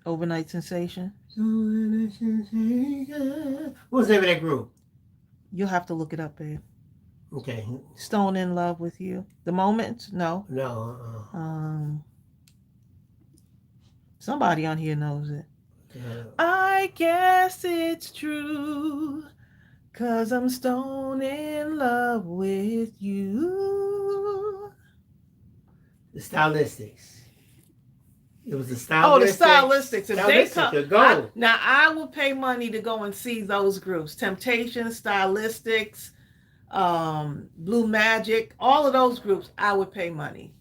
Overnight Sensation. What's the name of that group? You'll have to look it up, babe. Okay. Stone in Love with You. The Moment? No. No. Somebody on here knows it. Uh, I guess it's true, 'cause I'm stone in love with you. the Stylistics. It was the Stylistics. Oh, the Stylistics. If they come, Stylistics, go. now I will pay money to go and see those groups. Temptation, Stylistics, Blue Magic, all of those groups, I would pay money.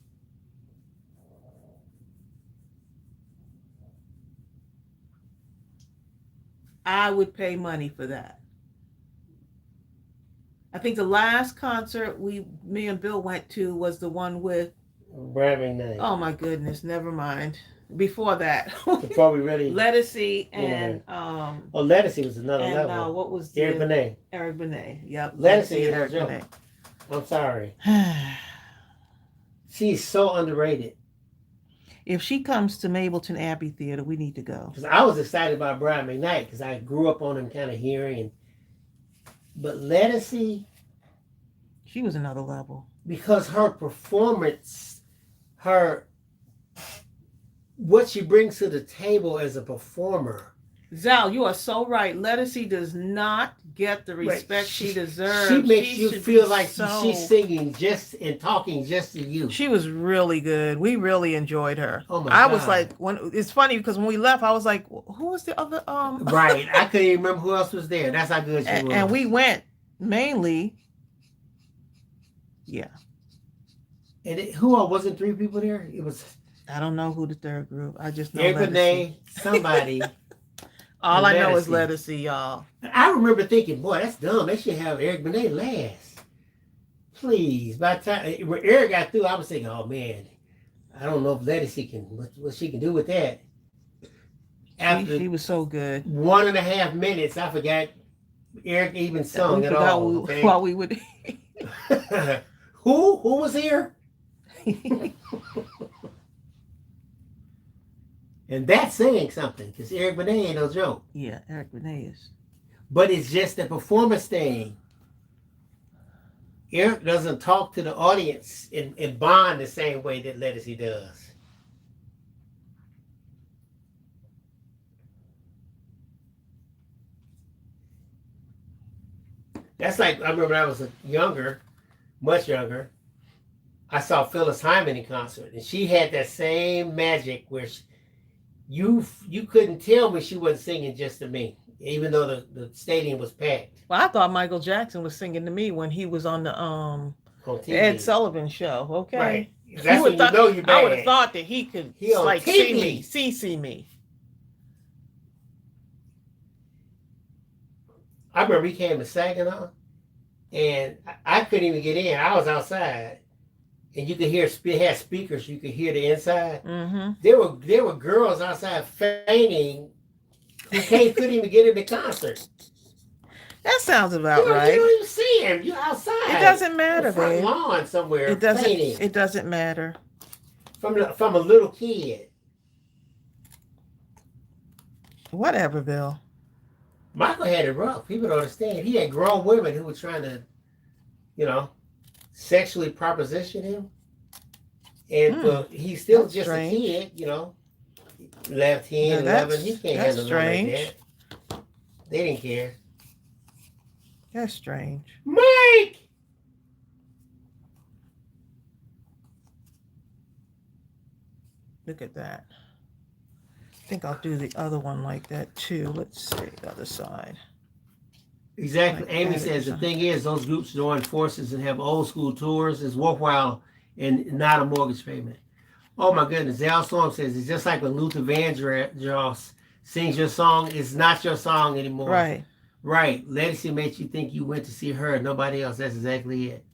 I would pay money for that. I think the last concert me and Bill went to was the one with Bribing night. Oh my goodness, never mind. Before that, Before we really. Lettucey and Lettucey was another and level. what was Eric Benet. Eric Benet. Yep. Lettucey and is a joke. I'm sorry. She's so underrated. If she comes to Mableton Abbey Theater, we need to go. Because I was excited about Brian McKnight because I grew up on him kind of hearing. But Lettucey. She was another level. Because her performance, what she brings to the table as a performer. Zal, you are so right. Lettucey does not get the respect she deserves. She makes you feel like she's singing just and talking just to you. She was really good. We really enjoyed her. Oh my God. I was like, it's funny because when we left, I was like, who was the other? Right. I couldn't even remember who else was there. That's how good she was. And we went mainly. Yeah. And who all wasn't 3 people there? It was. I don't know who the third group. I just know Every day, somebody. All I know is Lettucey, y'all. I remember thinking, boy, that's dumb. They should have Eric Benet last. Please. By the time when Eric got through, I was thinking, oh man, I don't know if Lettucey can what she can do with that. After she was so good. 1.5 minutes, I forgot Eric even sung at all. While we would. Who was here? And that's saying something, because Eric Benet ain't no joke. Yeah, Eric Benet is. But it's just a performance thing. Eric doesn't talk to the audience and bond the same way that Lettucey does. That's like, I remember when I was younger, much younger, I saw Phyllis Hyman in concert, and she had that same magic where you couldn't tell me she wasn't singing just to me, even though the stadium was packed. Well, I thought Michael Jackson was singing to me when he was on the Ed Sullivan show. Okay, right. That's when you know you're bad. I would have thought that he could like see me. I remember he came to Saginaw, and I couldn't even get in. I was outside. And you could hear, it had speakers, you could hear the inside. Mm-hmm. There were girls outside fainting who couldn't even get in the concert. That sounds about right. You don't even see him. You're outside. It doesn't matter, babe. Lawn somewhere. It doesn't matter. From a little kid. Whatever, Bill. Michael had it rough. People don't understand. He had grown women who were trying to, sexually proposition him, and he's still just strange. A kid, 10, 11. He can't handle nothing like that. They didn't care. That's strange. Mike! Look at that. I think I'll do the other one like that too. Let's see the other side. Exactly. Like Amy says the thing is those groups join forces and have old school tours is worthwhile and not a mortgage payment. Oh my goodness. Zal Storm says it's just like when Luther Vandross sings your song, it's not your song anymore. Right. Right. Lettucey makes you think you went to see her and nobody else. That's exactly it.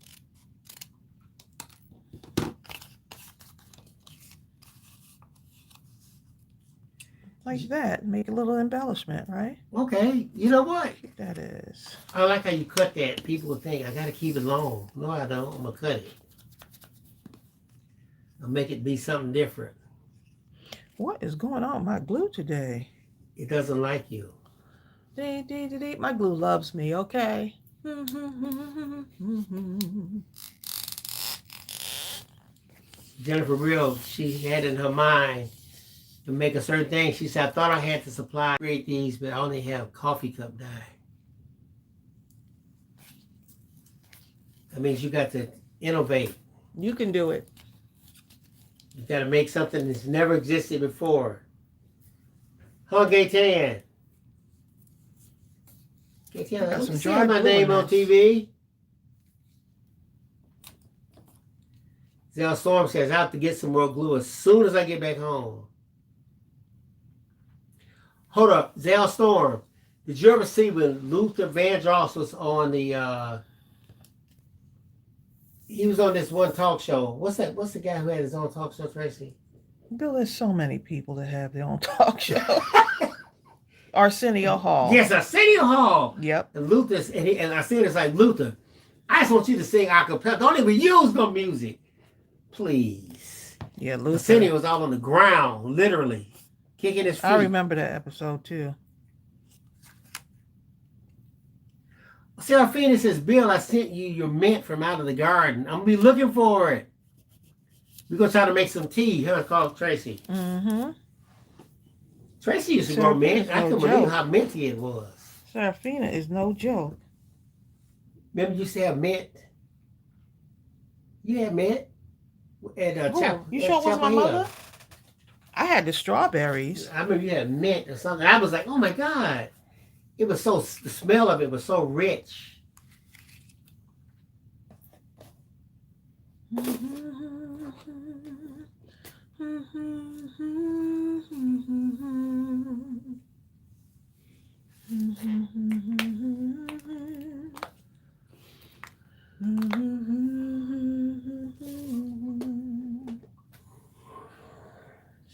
Like that. Make a little embellishment, right? Okay. You know what? That is. I like how you cut that. People will think, I got to keep it long. No, I don't. I'm going to cut it. I'll make it be something different. What is going on with my glue today? It doesn't like you. My glue loves me, okay? Jennifer Real, she had in her mind to make a certain thing. She said, I thought I had to supply create these, but I only have coffee cup dye. That means you got to innovate. You can do it. You got to make something that's never existed before. Huh, Gaetan? Gaetan, let me see my name on TV. Zal Storm says, I have to get some more glue as soon as I get back home. Hold up, Zal Storm. Did you ever see when Luther Vandross was on the he was on this one talk show. What's that? What's the guy who had his own talk show, Tracy? Bill, there's so many people that have their own talk show. Arsenio Hall. Yes, Arsenio Hall. Yep. And Luther, and I said it's like, Luther, I just want you to sing a cappella. Don't even use no music. Please. Yeah, Luther. Arsenio was all on the ground, literally, kicking his feet. I remember that episode too. Seraphina says, Bill, I sent you your mint from out of the garden. I'm going to be looking for it. We're going to try to make some tea, huh? Call Tracy. Mm-hmm. Tracy used to grow mint. I couldn't believe how minty it was. Seraphina is no joke. Remember you used to have mint? You had mint? At, you sure it was my mother? I had the strawberries. I remember you had mint or something. I was like, oh my God. It was so, the smell of it was so rich.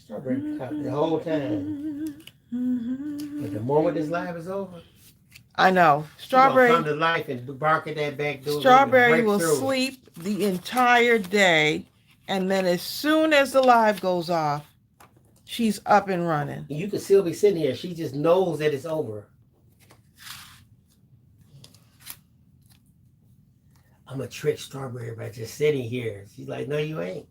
Strawberry pop the whole time. But the moment this live is over, I know. Strawberry come to life and bark at that back door. Strawberry will sleep the entire day, and then as soon as the live goes off, she's up and running. You could still be sitting here. She just knows that it's over. I'm a trick Strawberry by just sitting here. She's like, no, you ain't.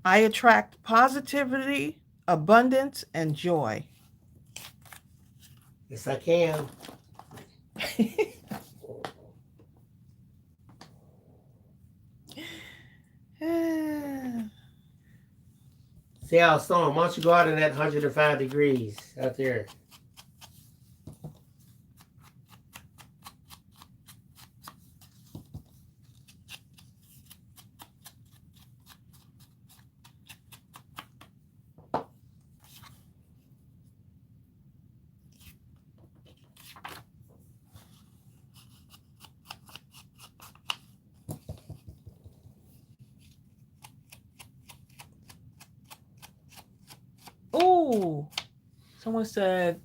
I attract positivity, abundance, and joy. Yes, I can. See how storm. Why don't you go out in that 105 degrees out there? Oh, someone said,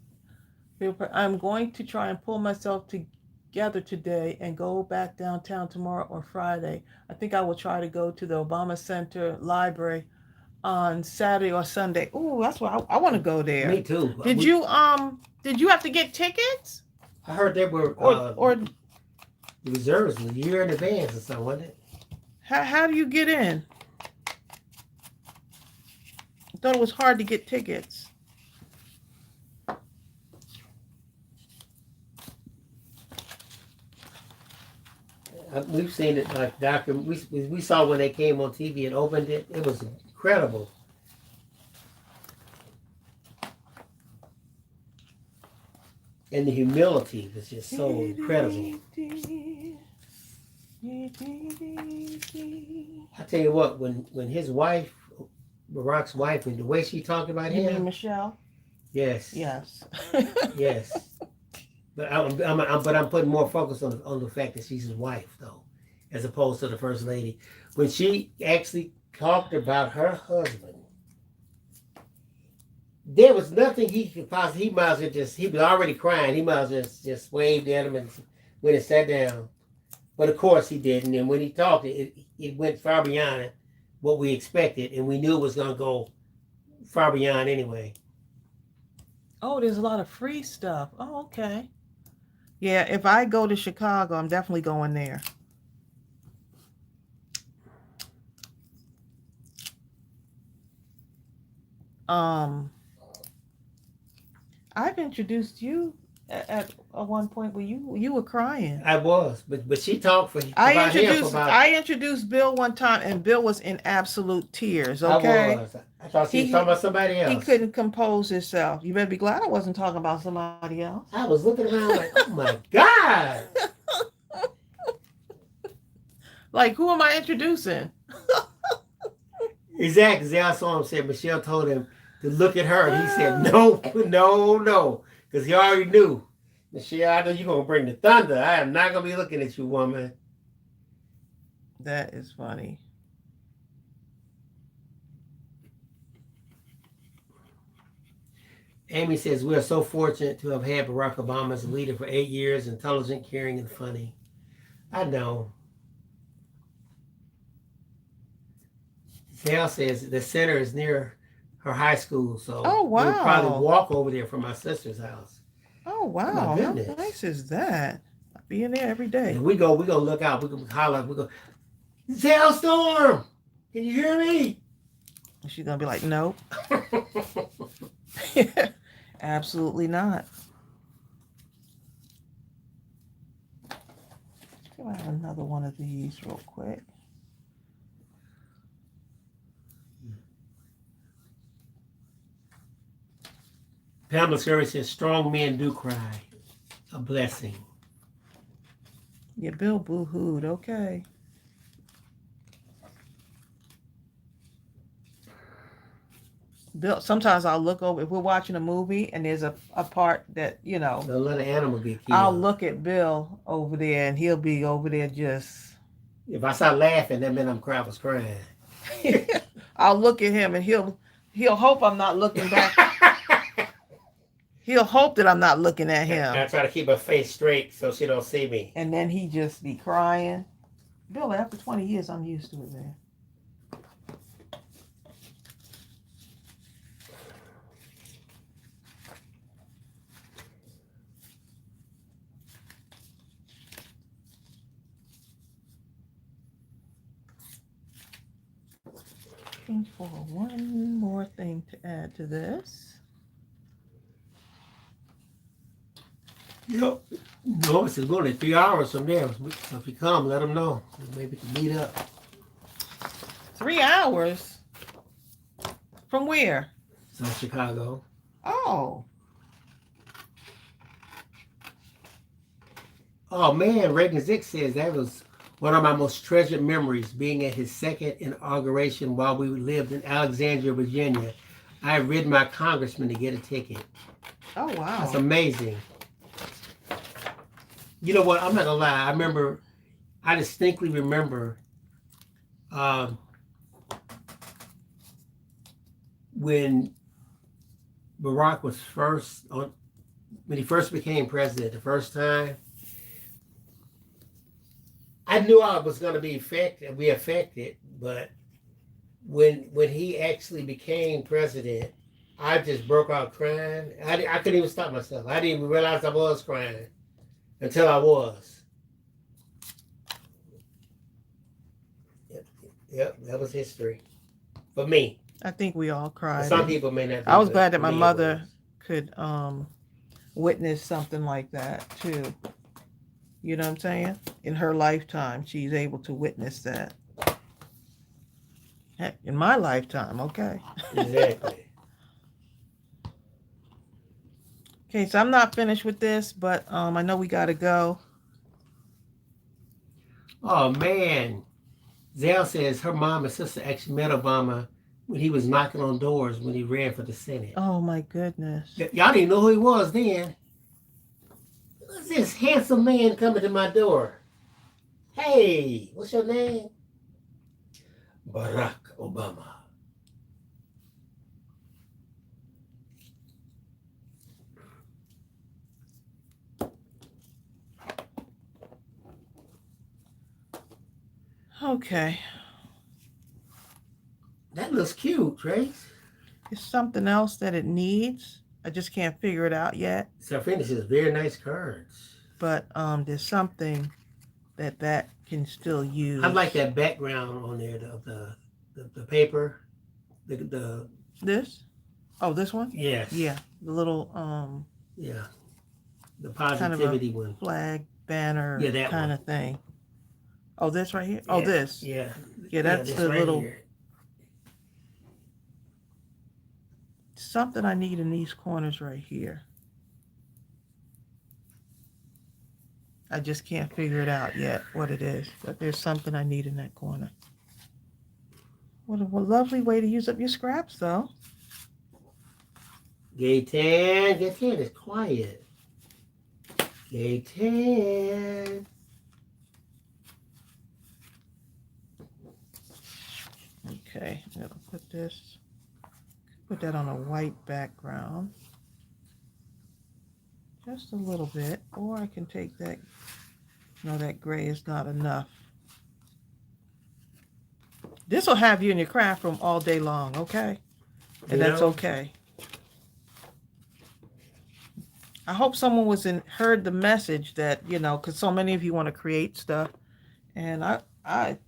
I'm going to try and pull myself together today and go back downtown tomorrow or Friday. I think I will try to go to the Obama Center Library on Saturday or Sunday. Oh, that's why I want to go there. Me too. Did you have to get tickets? I heard they were or the reserves a year in advance or something, wasn't it? How do you get in? I thought it was hard to get tickets. We've seen it like we saw when they came on TV and opened it. It was incredible. And the humility was just so incredible. I tell you what, when his wife, Barack's wife, and the way she talked about You him. mean Michelle? Yes. Yes. Yes. But I'm putting more focus on the fact that she's his wife, though, as opposed to the first lady. When she actually talked about her husband, there was nothing he could possibly. He might as well he was already crying. He might as well just waved at him and went and sat down. But of course he didn't. And when he talked, it went far beyond what we expected, and we knew it was going to go far beyond anyway. Oh, there's a lot of free stuff. Oh, okay. Yeah, if I go to Chicago, I'm definitely going there. I've introduced you at one point where you were crying. I was, but she talked about him for about. I introduced Bill one time, and Bill was in absolute tears. Okay, I thought he was talking about somebody else. He couldn't compose himself. You better be glad I wasn't talking about somebody else. I was looking around like, oh my God. Like, who am I introducing? Exactly. I saw him say Michelle told him to look at her. And he said, no. Because he already knew. Michelle, I know you're going to bring the thunder. I am not going to be looking at you, woman. That is funny. Amy says, we are so fortunate to have had Barack Obama as a leader for 8 years, intelligent, caring, and funny. I know. Zell says the center is near her high school, so Oh, we'll probably wow. walk over there from my sister's house. Oh, Oh my wow. How goodness. nice is that? I'll be in there every day. And we go look out, we go holler, we go, Zell Storm! Can you hear me? And she's going to be like, nope. Absolutely not. Can I have another one of these real quick? Pamela Scurry says, strong men do cry. A blessing. Yeah, Bill boo-hooed. Okay. Bill, sometimes I'll look over, if we're watching a movie and there's a part that, Don't let an animal get killed. I'll look at Bill over there and he'll be over there just. If I start laughing, that meant I was crying. I'll look at him and he'll hope I'm not looking back. He'll hope that I'm not looking at him. I try to keep her face straight so she don't see me. And then he just be crying. Bill, after 20 years, I'm used to it, man. Looking for one more thing to add to this. Yep. No, it's only 3 hours from there. So if you come, let them know. Maybe we can meet up. 3 hours? From where? South Chicago. Oh. Oh man, Reagan Zick says that was one of my most treasured memories, being at his second inauguration while we lived in Alexandria, Virginia. I had ridden my congressman to get a ticket. Oh, wow. That's amazing. You know what? I'm not gonna lie. I distinctly remember when Barack was when he first became president the first time. I knew I was going to be affected, but when he actually became president, I just broke out crying. I couldn't even stop myself. I didn't even realize I was crying until I was. Yep, that was history for me. I think we all cried. Some people may not. I was glad that my mother could witness something like that too. You know what I'm saying? In her lifetime, she's able to witness that. Heck, in my lifetime, okay. Exactly. Okay, so I'm not finished with this, but I know we got to go. Oh, man. Zell says her mom and sister actually met Obama when he was knocking on doors when he ran for the Senate. Oh, my goodness. Y'all didn't know who he was then. Who's this handsome man coming to my door? Hey, what's your name? Barack Obama. Okay. That looks cute, Trace. It's something else that it needs. I just can't figure it out yet. So finishes very nice cards. But there's something that can still use. I like that background on there, the paper. This? Oh, this one? Yes. Yeah. The little yeah. The positivity kind of one. Flag banner that kind one. of thing. Oh, this right here? Yeah. Oh, this. Yeah. Yeah, that's the right little here. something I need in these corners right here. I just can't figure it out yet what it is, but there's something I need in that corner. What a lovely way to use up your scraps, though. Gaten is quiet. Gaten. Okay, I'm gonna put that on a white background. Just a little bit, or I can take that, no, that gray is not enough. This will have you in your craft room all day long, okay? And that's okay. I hope someone heard the message that, because so many of you want to create stuff, and I,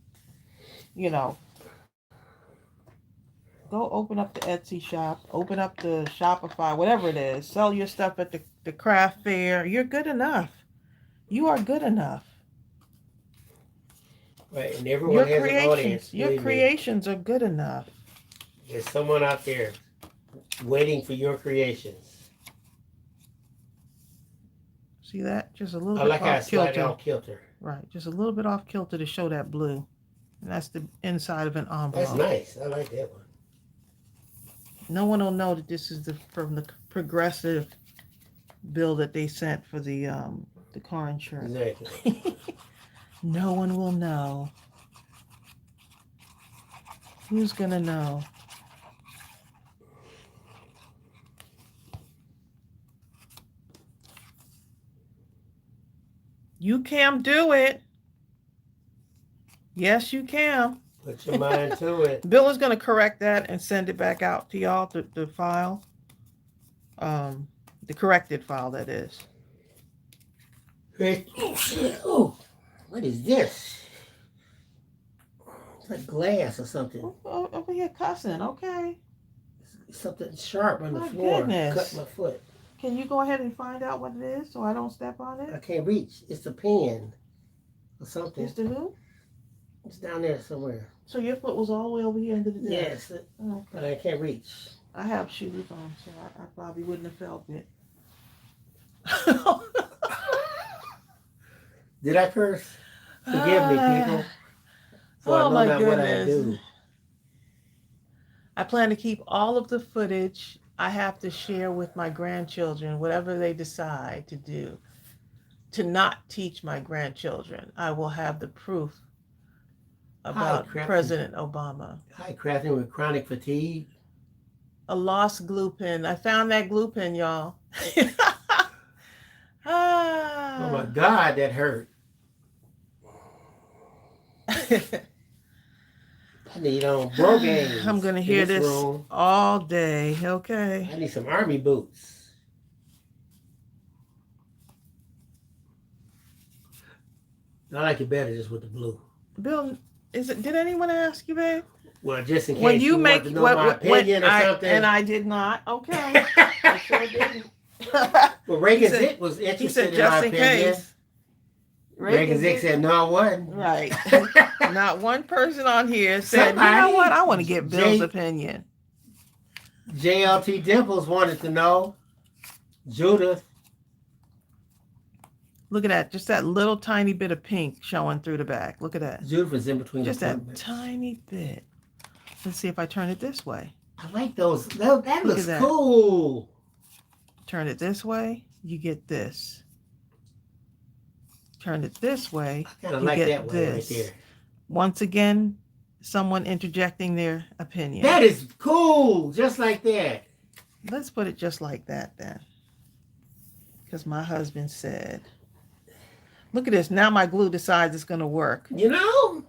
go open up the Etsy shop, open up the Shopify, whatever it is, sell your stuff at the craft fair. You're good enough. You are good enough. Right, and everyone has an audience. Your creations are good enough. There's someone out there waiting for your creations. See that? Just a little bit off kilter. Right, just a little bit off kilter to show that blue. And that's the inside of an envelope. That's nice. I like that one. No one will know that this is from the progressive bill that they sent for the car insurance. Exactly. No one will know. Who's gonna know? You can do it. Yes, you can. Put your mind to it. Bill is going to correct that and send it back out to y'all, the file. The corrected file, that is. Oh, what is this? It's like glass or something. Over here cussing, okay. Something sharp on the My floor. goodness. Cut my foot. Can you go ahead and find out what it is so I don't step on it? I can't reach. It's a pen or something. It's the who? It's down there somewhere. So your foot was all the way over here under the desk? Yes. Okay. But I can't reach. I have shoes on, so I probably wouldn't have felt it. Did I curse? Forgive me, people. So Oh my what I goodness. do. I plan to keep all of the footage I have to share with my grandchildren, whatever they decide to do, to not teach my grandchildren. I will have the proof about President Obama. Hi, crafting with chronic fatigue. A lost glue pen. I found that glue pen, y'all. Oh my God, that hurt. I need bro games. I'm going to hear this all day, okay? I need some army boots. I like it better just with the blue. Bill, did anyone ask you, babe? Well, just in case when you make want to know my opinion or something. And I did not. Okay. I sure didn't. Well, Reagan Zick was interested in my opinion. Reagan Zick said, no, I wasn't. Right. Not one person on here said, you know what, I want to get Bill's opinion. JLT Dimples wanted to know. Judith. Look at that. Just that little tiny bit of pink showing through the back. Look at that. Judith is in between just that tiny bit. Let's see if I turn it this way. I like those. That looks cool. Turn it this way, you get this. Turn it this way, I kind of like that way right there. Once again, someone interjecting their opinion. That is cool, just like that. Let's put it just like that then. Because my husband said, look at this. Now my glue decides it's going to work. You know?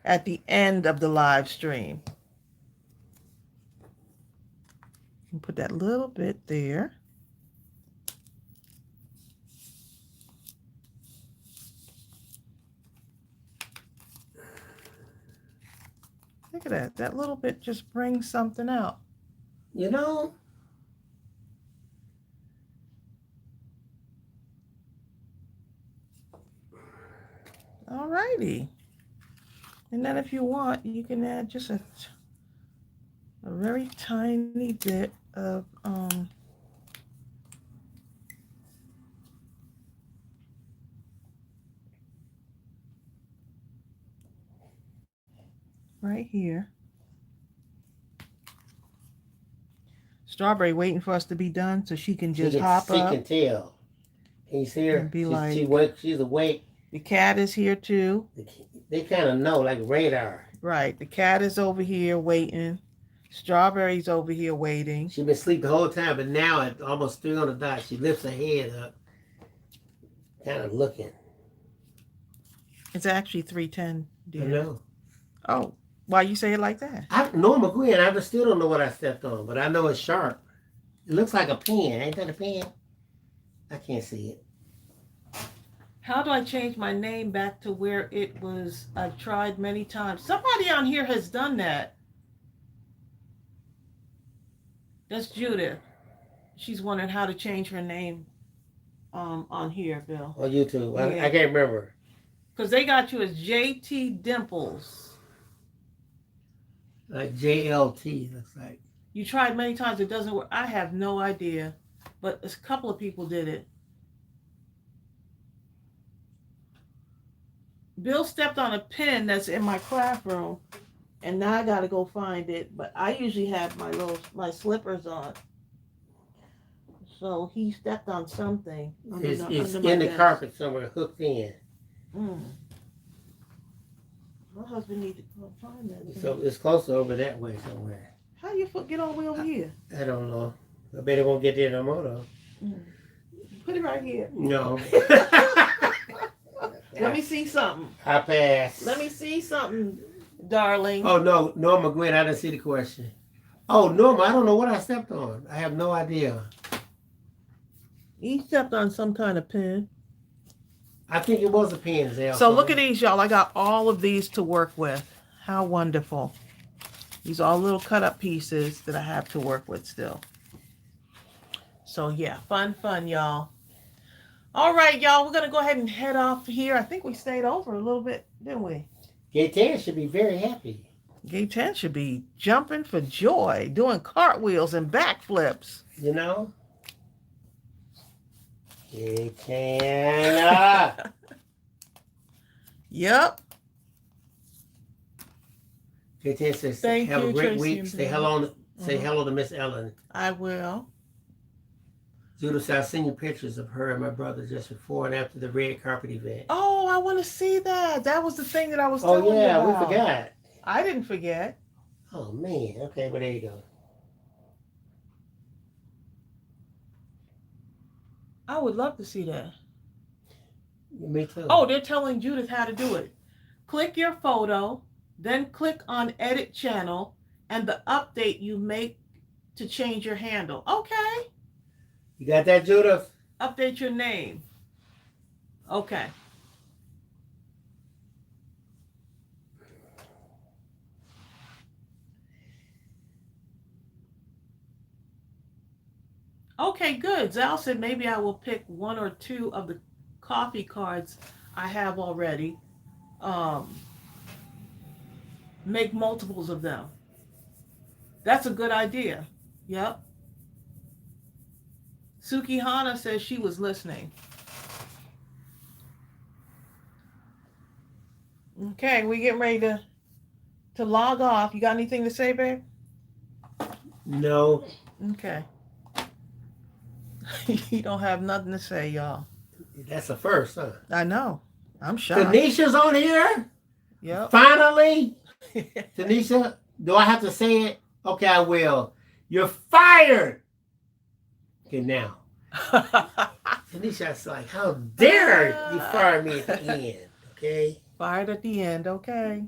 At the end of the live stream. And put that little bit there. Look at that. That little bit just brings something out. You know? All righty. And then if you want, you can add just a very tiny bit of right here. Strawberry waiting for us to be done so she can just hop up. She can tell. Can you see her? Be like, she's awake. The cat is here too. They kind of know, like radar. Right. The cat is over here waiting. Strawberry's over here waiting. She's been asleep the whole time, but now at almost 3 on the dot, she lifts her head up, kind of looking. It's actually 3:10, I dear. know. Oh, why you say it like that? Norma Gwen, I still don't know what I stepped on, but I know it's sharp. It looks like a pen. Ain't that a pen? I can't see it. How do I change my name back to where it was? I've tried many times. Somebody on here has done that. That's Judith. She's wondering how to change her name on here, Bill. On YouTube. Yeah. I can't remember. Because they got you as JT Dimples. Like JLT, looks like. You tried many times. It doesn't work. I have no idea. But a couple of people did it. Bill stepped on a pin that's in my craft room, and now I gotta go find it. But I usually have my slippers on, so he stepped on something. It's under my in the desk. carpet somewhere, hooked in. My husband needs to go find that thing. So it's closer over that way somewhere. How your foot get all the way over here? I don't know. I bet it won't get there no more though. Put it right here. No. Let me see something. I pass. Let me see something, darling. Oh no, Norma Gwen, I didn't see the question. Oh Norma, I don't know what I stepped on. I have no idea. He stepped on some kind of pin. I think it was a pen, Zell. So look at these, y'all. I got all of these to work with. How wonderful. These are all little cut up pieces that I have to work with still. So yeah, fun, y'all. All right, y'all. We're going to go ahead and head off here. I think we stayed over a little bit, didn't we? Gaten should be very happy. Gaten should be jumping for joy, doing cartwheels and backflips. You know? Gaten. Yep. Gaten says, Thank have you, a great Tracy week. and Say Bill. hello to Miss Ellen. I will. Judith said, I've seen your pictures of her and my brother just before and after the red carpet event. Oh, I want to see that. That was the thing that I was telling you Oh, yeah, about. we forgot. I didn't forget. Oh, man. Okay, well, there you go. I would love to see that. Me too. Oh, they're telling Judith how to do it. Click your photo, then click on Edit Channel, and the update you make to change your handle. Okay. You got that, Judith? Update your name. Okay. Okay, good. Zal said maybe I will pick 1 or 2 of the coffee cards I have already. Make multiples of them. That's a good idea. Yep. Suki Hana says she was listening. Okay, we getting ready to log off. You got anything to say, babe? No. Okay. You don't have nothing to say, y'all. That's a first, huh? I know. I'm shocked. Tanisha's on here? Yep. Finally? Tanisha, do I have to say it? Okay, I will. You're fired! Okay, now. Tanisha's like, how dare you fire me at the end, okay? Fired at the end, okay.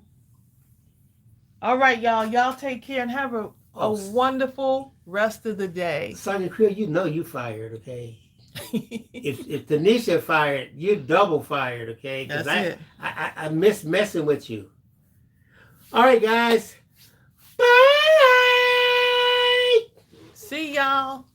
All right, y'all. Y'all take care and have a wonderful rest of the day. Sonia Creel, you know you fired, okay? if Tanisha fired, you're double fired, okay? That's it. I miss messing with you. All right, guys. Bye! See y'all.